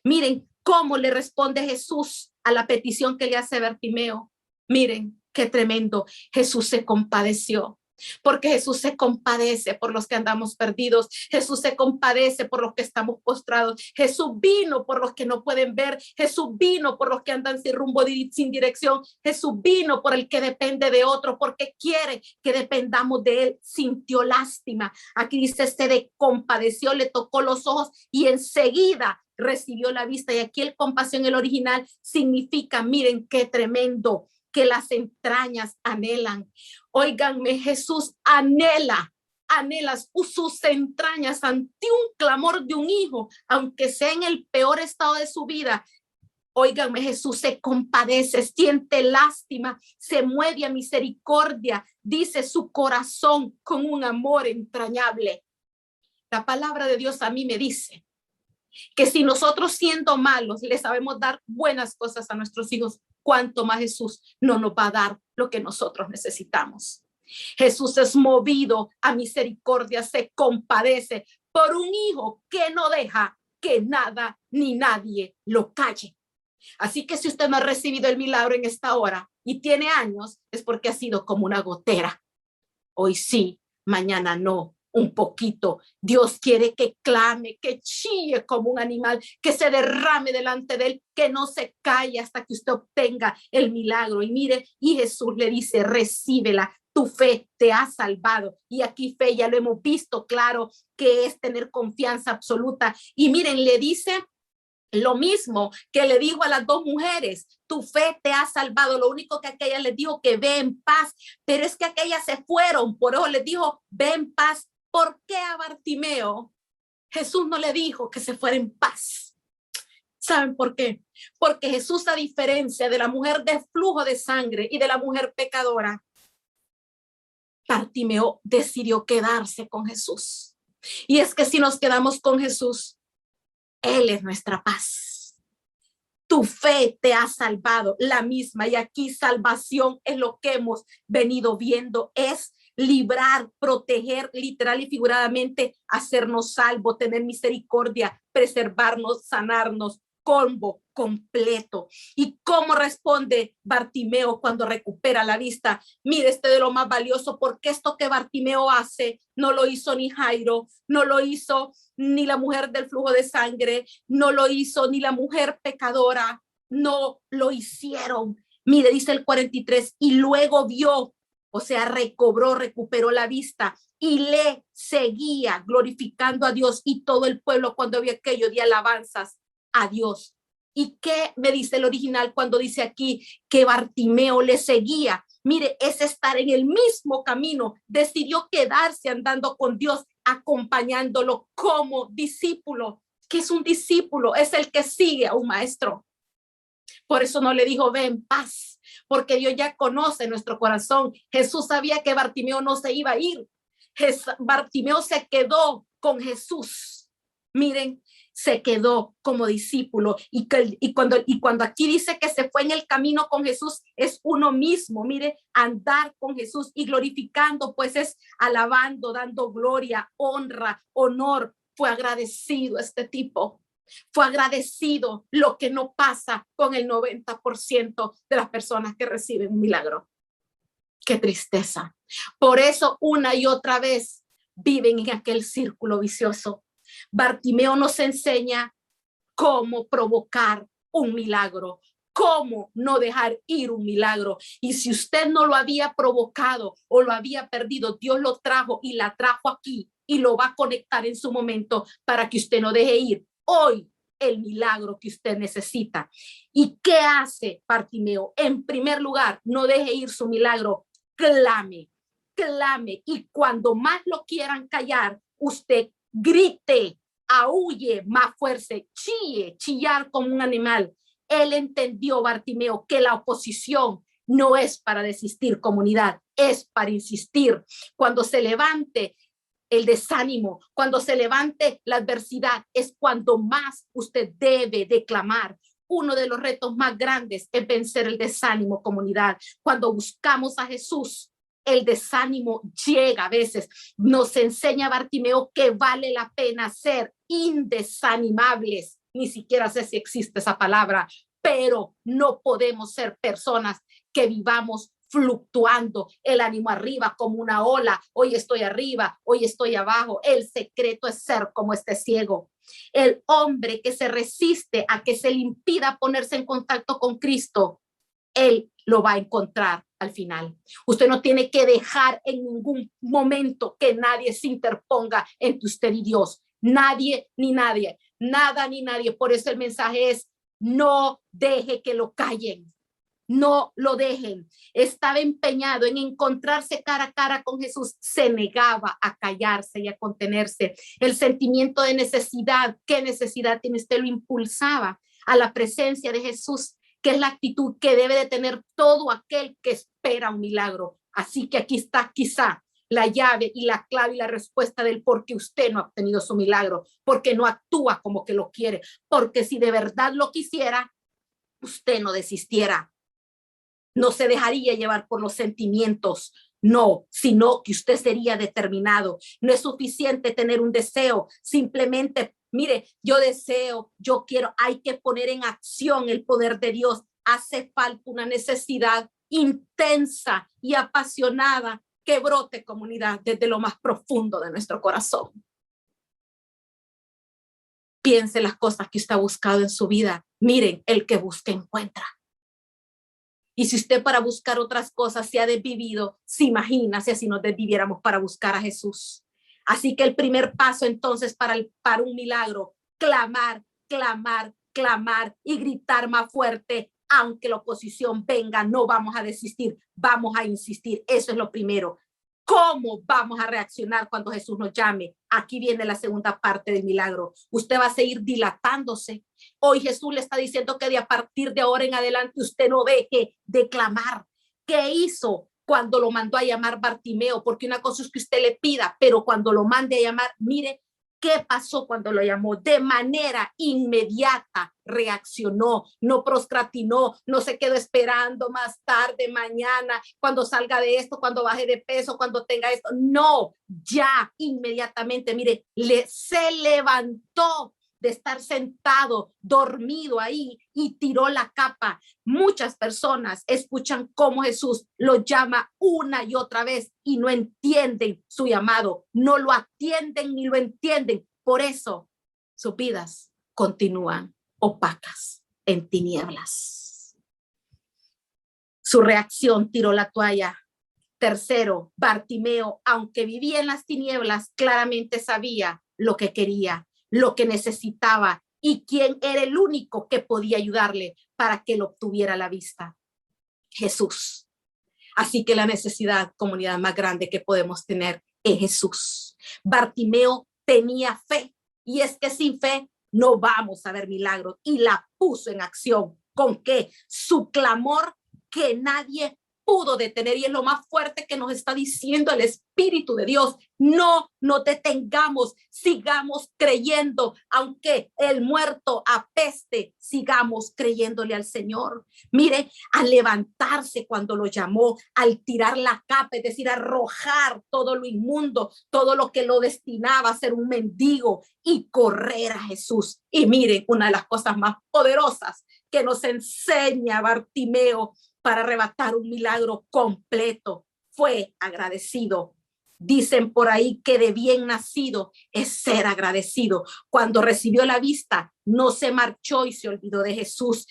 Miren cómo le responde Jesús a la petición que le hace Bartimeo. Miren qué tremendo. Jesús se compadeció. Porque Jesús se compadece por los que andamos perdidos. Jesús se compadece por los que estamos postrados. Jesús vino por los que no pueden ver. Jesús vino por los que andan sin rumbo, sin dirección. Jesús vino por el que depende de otro, porque quiere que dependamos de él. Sintió lástima. Aquí dice, se compadeció, le tocó los ojos y enseguida recibió la vista. Y aquí el compasión, el original, significa, miren qué tremendo, que las entrañas anhelan. Óiganme, Jesús anhela sus entrañas ante un clamor de un hijo, aunque sea en el peor estado de su vida. Óiganme, Jesús se compadece, siente lástima, se mueve a misericordia, dice su corazón con un amor entrañable. La palabra de Dios a mí me dice que si nosotros, siendo malos, le sabemos dar buenas cosas a nuestros hijos, cuánto más Jesús no nos va a dar lo que nosotros necesitamos. Jesús es movido a misericordia, se compadece por un hijo que no deja que nada ni nadie lo calle. Así que si usted no ha recibido el milagro en esta hora y tiene años, es porque ha sido como una gotera. Hoy sí, mañana no. Un poquito. Dios quiere que clame, que chille como un animal, que se derrame delante de él, que no se calle hasta que usted obtenga el milagro. Y mire, y Jesús le dice, recíbela, tu fe te ha salvado. Y aquí fe ya lo hemos visto claro, que es tener confianza absoluta. Y miren, le dice lo mismo que le dijo a las dos mujeres, tu fe te ha salvado. Lo único que aquella les dijo, que ve en paz, pero es que aquellas se fueron, por eso les dijo, ve en paz. ¿Por qué a Bartimeo Jesús no le dijo que se fuera en paz? ¿Saben por qué? Porque Jesús, a diferencia de la mujer de flujo de sangre y de la mujer pecadora, Bartimeo decidió quedarse con Jesús. Y es que si nos quedamos con Jesús, Él es nuestra paz. Tu fe te ha salvado, la misma. Y aquí salvación es lo que hemos venido viendo, es librar, proteger, literal y figuradamente, hacernos salvo, tener misericordia, preservarnos, sanarnos, combo completo. ¿Y cómo responde Bartimeo cuando recupera la vista? Mire, este de lo más valioso, porque esto que Bartimeo hace no lo hizo ni Jairo, no lo hizo ni la mujer del flujo de sangre, no lo hizo ni la mujer pecadora, no lo hicieron. Mire, dice el 43, y luego vio, o sea, recuperó la vista y le seguía glorificando a Dios, y todo el pueblo cuando vio aquello de alabanzas a Dios. ¿Y qué me dice el original cuando dice aquí que Bartimeo le seguía? Mire, es estar en el mismo camino. Decidió quedarse andando con Dios, acompañándolo como discípulo. ¿Qué es un discípulo? Es el que sigue a un maestro. Por eso no le dijo, ve en paz, porque Dios ya conoce nuestro corazón. Jesús sabía que Bartimeo no se iba a ir. Bartimeo se quedó con Jesús. Miren, se quedó como discípulo, y cuando aquí dice que se fue en el camino con Jesús, es uno mismo. Mire, andar con Jesús y glorificando, pues es alabando, dando gloria, honra, honor. Fue agradecido este tipo. Fue agradecido, lo que no pasa con el 90% de las personas que reciben un milagro. Qué tristeza. Por eso una y otra vez viven en aquel círculo vicioso. Bartimeo nos enseña cómo provocar un milagro, cómo no dejar ir un milagro. Y si usted no lo había provocado o lo había perdido, Dios lo trajo y la trajo aquí y lo va a conectar en su momento para que usted no deje ir hoy el milagro que usted necesita. ¿Y qué hace Bartimeo? En primer lugar, no deje ir su milagro, clame, clame. Y cuando más lo quieran callar, usted grite, aúlle más fuerte, chillar como un animal. Él entendió, Bartimeo, que la oposición no es para desistir, comunidad, es para insistir. Cuando se levante el desánimo, cuando se levante la adversidad, es cuando más usted debe declamar. Uno de los retos más grandes es vencer el desánimo, comunidad. Cuando buscamos a Jesús, el desánimo llega a veces. Nos enseña Bartimeo que vale la pena ser indesanimables. Ni siquiera sé si existe esa palabra, pero no podemos ser personas que vivamos fluctuando, el ánimo arriba como una ola. Hoy estoy arriba, hoy estoy abajo. El secreto es ser como este ciego. El hombre que se resiste a que se le impida ponerse en contacto con Cristo, él lo va a encontrar al final. Usted no tiene que dejar en ningún momento que nadie se interponga entre usted y Dios. Nadie ni nadie, nada ni nadie. Por eso el mensaje es: no deje que lo callen. No lo dejen. Estaba empeñado en encontrarse cara a cara con Jesús. Se negaba a callarse y a contenerse. El sentimiento de necesidad, ¿qué necesidad tiene usted? Lo impulsaba a la presencia de Jesús, que es la actitud que debe de tener todo aquel que espera un milagro. Así que aquí está quizá la llave y la clave y la respuesta del por qué usted no ha obtenido su milagro, porque no actúa como que lo quiere, porque si de verdad lo quisiera, usted no desistiera. No se dejaría llevar por los sentimientos, no, sino que usted sería determinado. No es suficiente tener un deseo, simplemente, mire, yo deseo, yo quiero, hay que poner en acción el poder de Dios. Hace falta una necesidad intensa y apasionada que brote, comunidad, desde lo más profundo de nuestro corazón. Piense las cosas que usted ha buscado en su vida. Miren, el que busca encuentra. Y si usted para buscar otras cosas se ha desvivido, se imagina si así nos desviviéramos para buscar a Jesús. Así que el primer paso entonces para un milagro, clamar, clamar, clamar y gritar más fuerte. Aunque la oposición venga, no vamos a desistir, vamos a insistir. Eso es lo primero. ¿Cómo vamos a reaccionar cuando Jesús nos llame? aquí viene la segunda parte del milagro. Usted va a seguir dilatándose. Hoy Jesús le está diciendo que de a partir de ahora en adelante usted no deje de clamar. ¿Qué hizo cuando lo mandó a llamar Bartimeo? Porque una cosa es que usted le pida, pero cuando lo mande a llamar, mire, ¿qué pasó cuando lo llamó? De manera inmediata reaccionó, no procrastinó, no se quedó esperando más tarde, mañana, cuando salga de esto, cuando baje de peso, cuando tenga esto. No, ya inmediatamente, mire, se levantó de estar sentado, dormido ahí y tiró la capa. Muchas personas escuchan cómo Jesús lo llama una y otra vez y no entienden su llamado, no lo atienden ni lo entienden. Por eso sus vidas continúan opacas en tinieblas. Su reacción: tiró la toalla. Tercero, Bartimeo, aunque vivía en las tinieblas, claramente sabía lo que quería, lo que necesitaba y quién era el único que podía ayudarle para que él obtuviera la vista: Jesús. Así que la necesidad, comunidad, más grande que podemos tener es Jesús. Bartimeo tenía fe, y es que sin fe no vamos a ver milagros, y la puso en acción. ¿Con qué? Su clamor que nadie pudo detener, y es lo más fuerte que nos está diciendo el Espíritu de Dios. No nos detengamos, sigamos creyendo, aunque el muerto apeste, sigamos creyéndole al Señor. Mire, al levantarse cuando lo llamó, al tirar la capa, es decir, arrojar todo lo inmundo, todo lo que lo destinaba a ser un mendigo y correr a Jesús. Y miren, una de las cosas más poderosas que nos enseña Bartimeo para arrebatar un milagro completo fue agradecido. Dicen por ahí que de bien nacido es ser agradecido. Cuando recibió la vista, no se marchó y se olvidó de Jesús.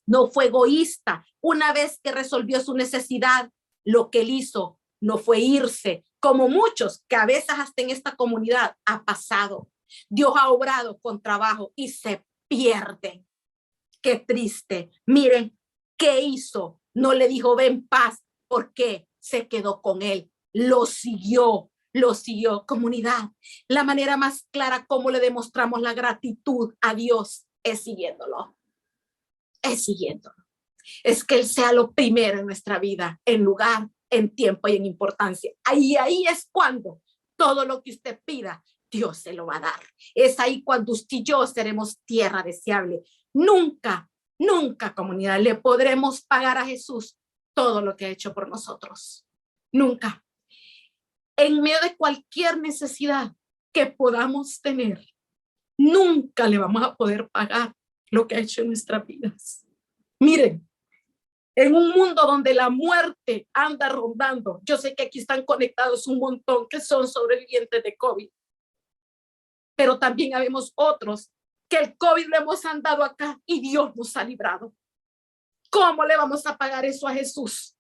No fue egoísta. Una vez que resolvió su necesidad, lo que él hizo no fue irse, como muchos que a veces hasta en esta comunidad ha pasado. Dios ha obrado con trabajo y se pierden. Qué triste. Miren, ¿qué hizo? No le dijo ven paz, porque se quedó con él, lo siguió. Comunidad, la manera más clara como le demostramos la gratitud a Dios es siguiéndolo, es que él sea lo primero en nuestra vida, en lugar, en tiempo y en importancia. Ahí es cuando todo lo que usted pida, Dios se lo va a dar. Es ahí cuando usted y yo seremos tierra deseable. Nunca, comunidad, le podremos pagar a Jesús todo lo que ha hecho por nosotros. Nunca. En medio de cualquier necesidad que podamos tener, nunca le vamos a poder pagar lo que ha hecho en nuestras vidas. Miren, en un mundo donde la muerte anda rondando, yo sé que aquí están conectados un montón que son sobrevivientes de COVID, pero también habemos otros que el COVID lo hemos andado acá y Dios nos ha librado. ¿Cómo le vamos a pagar eso a Jesús?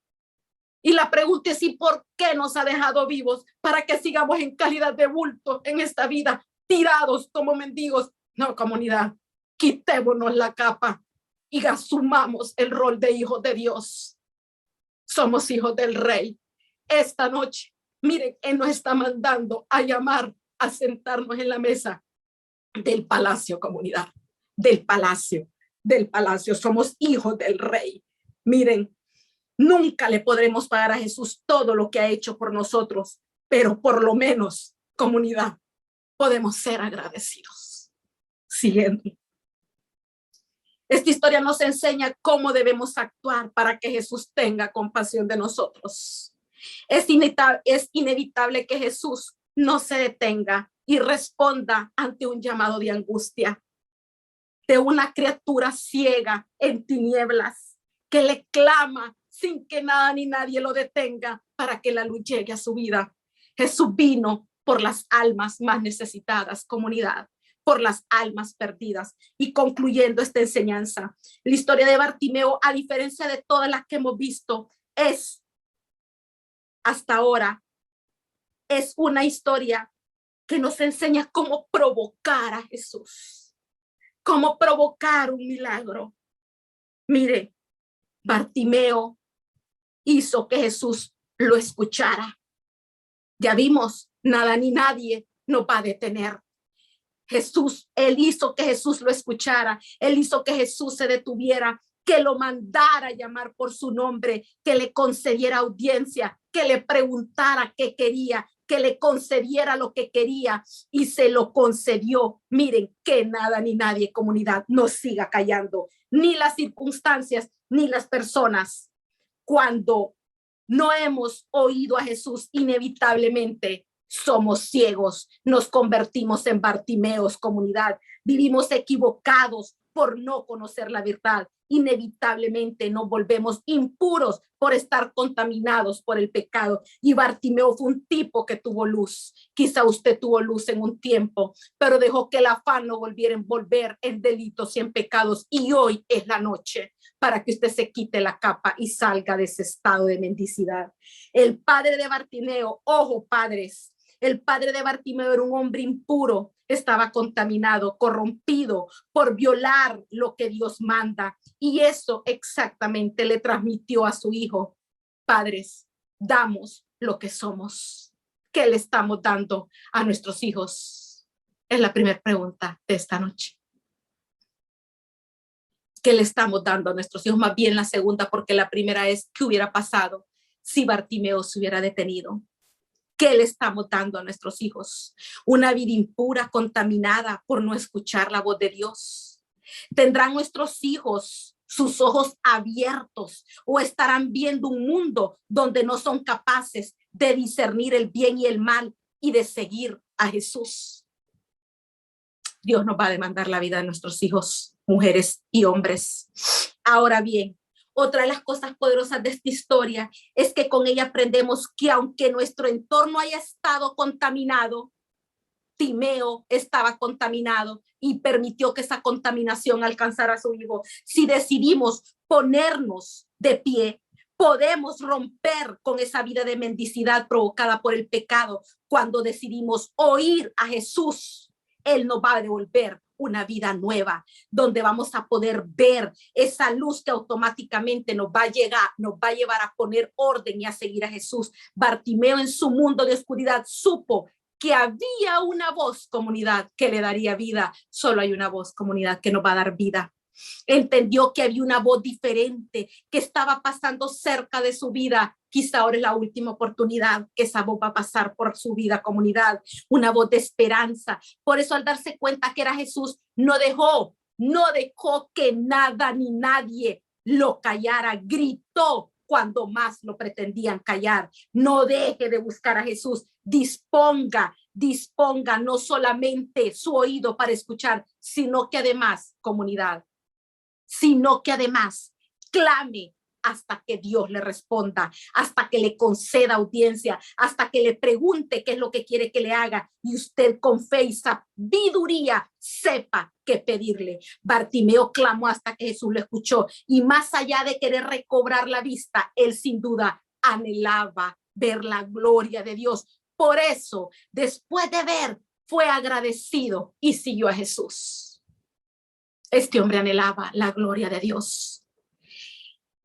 Y la pregunta es: ¿y por qué nos ha dejado vivos para que sigamos en calidad de bulto en esta vida, tirados como mendigos? No, comunidad, quitémonos la capa y asumamos el rol de hijos de Dios. Somos hijos del Rey. Esta noche, miren, Él nos está mandando a llamar, a sentarnos en la mesa del palacio, comunidad, del palacio. Somos hijos del Rey. Miren, nunca le podremos pagar a Jesús todo lo que ha hecho por nosotros, pero por lo menos, comunidad, podemos ser agradecidos. Siguiendo. Esta historia nos enseña cómo debemos actuar para que Jesús tenga compasión de nosotros. Es inevitable que Jesús no se detenga y responda ante un llamado de angustia de una criatura ciega en tinieblas que le clama sin que nada ni nadie lo detenga para que la luz llegue a su vida. Jesús vino por las almas más necesitadas, comunidad, por las almas perdidas. Y concluyendo esta enseñanza, la historia de Bartimeo, a diferencia de todas las que hemos visto, es hasta ahora, es una historia que nos enseña cómo provocar a Jesús, cómo provocar un milagro. Mire, Bartimeo hizo que Jesús lo escuchara. Ya vimos, nada ni nadie nos va a detener. Jesús, él hizo que Jesús lo escuchara, él hizo que Jesús se detuviera, que lo mandara a llamar por su nombre, que le concediera audiencia, que le preguntara qué quería, que le concediera lo que quería y se lo concedió. Miren, que nada ni nadie, comunidad, nos siga callando, ni las circunstancias, ni las personas. Cuando no hemos oído a Jesús, inevitablemente somos ciegos, nos convertimos en Bartimeos, comunidad, vivimos equivocados por no conocer la verdad, inevitablemente nos volvemos impuros por estar contaminados por el pecado. Y Bartimeo fue un tipo que tuvo luz. Quizá usted tuvo luz en un tiempo, pero dejó que el afán lo volviera a envolver en delitos y en pecados. Y hoy es la noche para que usted se quite la capa y salga de ese estado de mendicidad. El padre de Bartimeo, ojo padres, el padre de Bartimeo era un hombre impuro, estaba contaminado, corrompido por violar lo que Dios manda. Y eso exactamente le transmitió a su hijo. Padres, damos lo que somos. ¿Qué le estamos dando a nuestros hijos? Es la primera pregunta de esta noche. ¿Qué le estamos dando a nuestros hijos? Más bien la segunda, porque la primera es ¿qué hubiera pasado si Bartimeo se hubiera detenido? ¿Qué le estamos dando a nuestros hijos? Una vida impura, contaminada por no escuchar la voz de Dios. ¿Tendrán nuestros hijos sus ojos abiertos o estarán viendo un mundo donde no son capaces de discernir el bien y el mal y de seguir a Jesús? Dios nos va a demandar la vida de nuestros hijos, mujeres y hombres. Ahora bien, otra de las cosas poderosas de esta historia es que con ella aprendemos que aunque nuestro entorno haya estado contaminado, Timeo estaba contaminado y permitió que esa contaminación alcanzara a su hijo. Si decidimos ponernos de pie, podemos romper con esa vida de mendicidad provocada por el pecado. Cuando decidimos oír a Jesús, Él nos va a devolver una vida nueva, donde vamos a poder ver esa luz que automáticamente nos va a llevar a poner orden y a seguir a Jesús. Bartimeo en su mundo de oscuridad supo que había una voz, comunidad, que le daría vida. Solo hay una voz, comunidad, que nos va a dar vida. Entendió que había una voz diferente que estaba pasando cerca de su vida. Quizá ahora es la última oportunidad que esa voz va a pasar por su vida, comunidad, una voz de esperanza. Por eso al darse cuenta que era Jesús, no dejó que nada ni nadie lo callara, gritó cuando más lo pretendían callar. No deje de buscar a Jesús, disponga no solamente su oído para escuchar, sino que además, comunidad, clame hasta que Dios le responda, hasta que le conceda audiencia, hasta que le pregunte qué es lo que quiere que le haga y usted con fe y sabiduría sepa qué pedirle. Bartimeo clamó hasta que Jesús lo escuchó y más allá de querer recobrar la vista, él sin duda anhelaba ver la gloria de Dios. Por eso, después de ver, fue agradecido y siguió a Jesús. Este hombre anhelaba la gloria de Dios.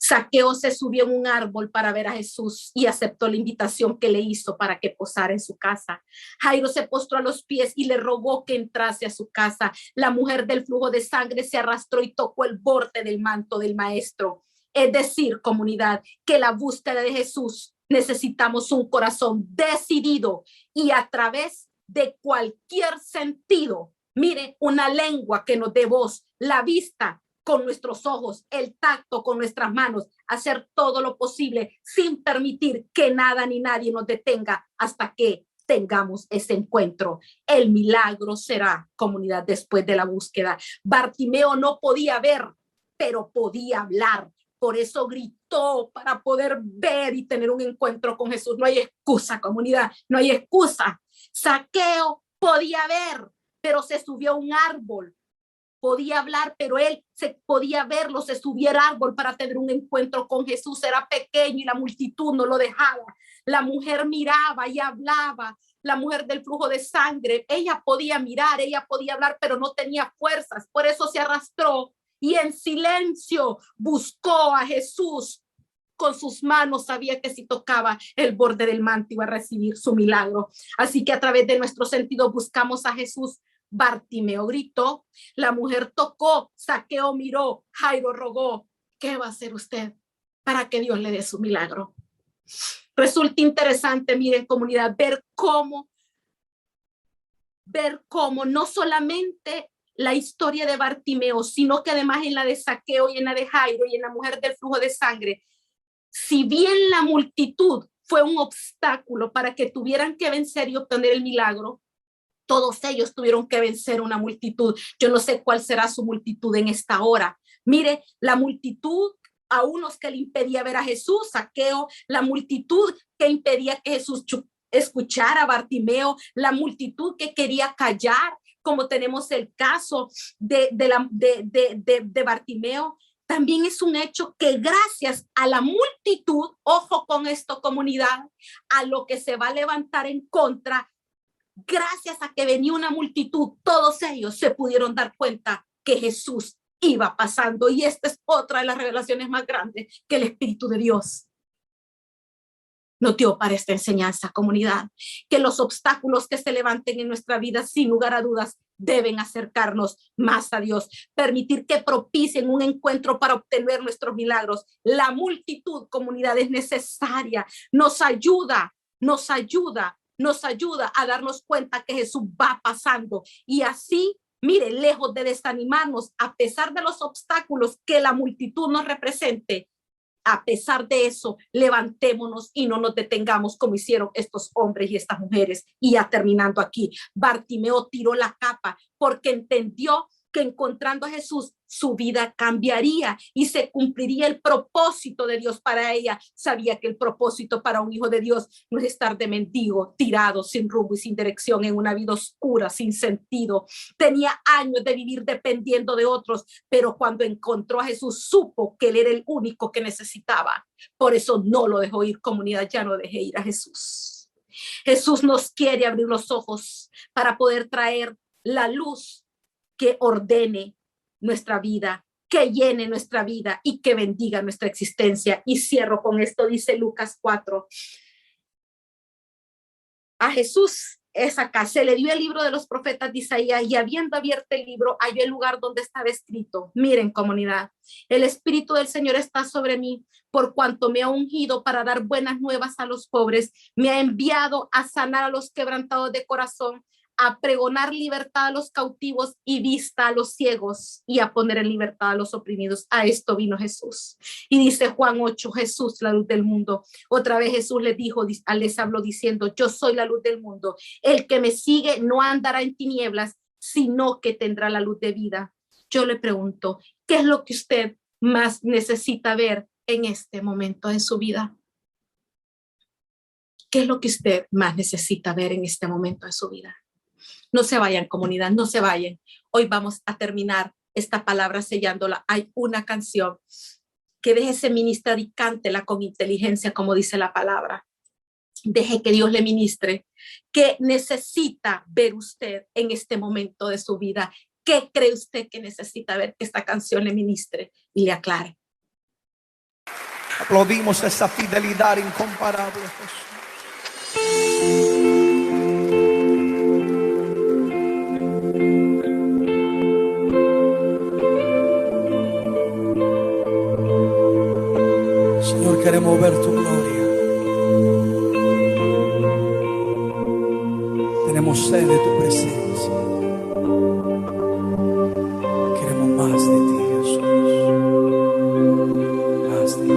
Zaqueo se subió en un árbol para ver a Jesús y aceptó la invitación que le hizo para que posara en su casa. Jairo se postró a los pies y le rogó que entrase a su casa. La mujer del flujo de sangre se arrastró y tocó el borde del manto del maestro. Es decir, comunidad, que la búsqueda de Jesús necesitamos un corazón decidido y a través de cualquier sentido. Mire, una lengua que nos dé voz, la vista con nuestros ojos, el tacto con nuestras manos, hacer todo lo posible sin permitir que nada ni nadie nos detenga hasta que tengamos ese encuentro. El milagro será, comunidad, después de la búsqueda. Bartimeo no podía ver, pero podía hablar. Por eso gritó para poder ver y tener un encuentro con Jesús. No hay excusa, comunidad, no hay excusa. Zaqueo podía ver, pero se subió a un árbol. Podía hablar, pero él se podía verlo, se subió al árbol para tener un encuentro con Jesús. Era pequeño y la multitud no lo dejaba. La mujer miraba y hablaba. La mujer del flujo de sangre, ella podía mirar, ella podía hablar, pero no tenía fuerzas. Por eso se arrastró y en silencio buscó a Jesús. con sus manos sabía que si tocaba el borde del manto iba a recibir su milagro. Así que a través de nuestro sentido buscamos a Jesús. Bartimeo gritó, la mujer tocó, Zaqueo miró, Jairo rogó. ¿Qué va a hacer usted para que Dios le dé su milagro? Resulta interesante, miren, comunidad, ver cómo no solamente la historia de Bartimeo, sino que además en la de Zaqueo y en la de Jairo y en la mujer del flujo de sangre, si bien la multitud fue un obstáculo para que tuvieran que vencer y obtener el milagro, todos ellos tuvieron que vencer una multitud. Yo no sé cuál será su multitud en esta hora. Mire, la multitud a unos que le impedía ver a Jesús, Zaqueo, la multitud que impedía que Jesús escuchara a Bartimeo, la multitud que quería callar, como tenemos el caso de Bartimeo. También es un hecho que gracias a la multitud, ojo con esto, comunidad, a lo que se va a levantar en contra, gracias a que venía una multitud, todos ellos se pudieron dar cuenta que Jesús iba pasando. Y esta es otra de las revelaciones más grandes que el Espíritu de Dios nos dio para esta enseñanza, comunidad. Que los obstáculos que se levanten en nuestra vida, sin lugar a dudas, deben acercarnos más a Dios, permitir que propicien un encuentro para obtener nuestros milagros. La multitud, comunidad, es necesaria, nos ayuda a darnos cuenta que Jesús va pasando. Y así, mire, lejos de desanimarnos, a pesar de los obstáculos que la multitud nos represente, a pesar de eso, levantémonos y no nos detengamos como hicieron estos hombres y estas mujeres. Y ya terminando aquí, Bartimeo tiró la capa porque entendió que encontrando a Jesús, su vida cambiaría y se cumpliría el propósito de Dios para ella. Sabía que el propósito para un hijo de Dios no es estar de mendigo, tirado, sin rumbo y sin dirección, en una vida oscura, sin sentido. Tenía años de vivir dependiendo de otros, pero cuando encontró a Jesús, supo que él era el único que necesitaba. Por eso no lo dejó ir, comunidad, ya no dejé ir a Jesús. Jesús nos quiere abrir los ojos para poder traer la luz que ordene nuestra vida, que llene nuestra vida y que bendiga nuestra existencia. Y cierro con esto, dice Lucas 4. A Jesús es acá, se le dio el libro de los profetas de Isaías y habiendo abierto el libro, halló el lugar donde estaba escrito. Miren, comunidad, el Espíritu del Señor está sobre mí, por cuanto me ha ungido para dar buenas nuevas a los pobres, me ha enviado a sanar a los quebrantados de corazón, a pregonar libertad a los cautivos y vista a los ciegos y a poner en libertad a los oprimidos. A esto vino Jesús. Y dice Juan 8, Jesús, la luz del mundo. Otra vez Jesús les habló diciendo, yo soy la luz del mundo. El que me sigue no andará en tinieblas, sino que tendrá la luz de vida. Yo le pregunto, ¿qué es lo que usted más necesita ver en este momento de su vida? ¿Qué es lo que usted más necesita ver en este momento de su vida? No se vayan, comunidad, no se vayan. Hoy vamos a terminar esta palabra sellándola. Hay una canción que déjese ministrar y cántela con inteligencia, como dice la palabra. Deje que Dios le ministre. ¿Qué necesita ver usted en este momento de su vida? ¿Qué cree usted que necesita ver que esta canción le ministre y le aclare? Aplaudimos esa fidelidad incomparable, Jesús. Señor, queremos ver tu gloria. Tenemos sed de tu presencia. Queremos más de ti, Jesús. Más de ti.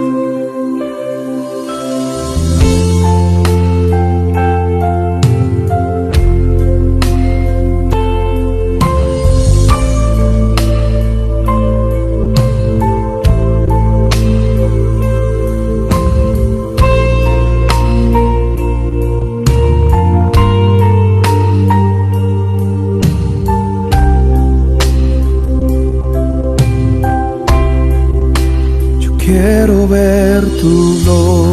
Quiero ver tu gloria.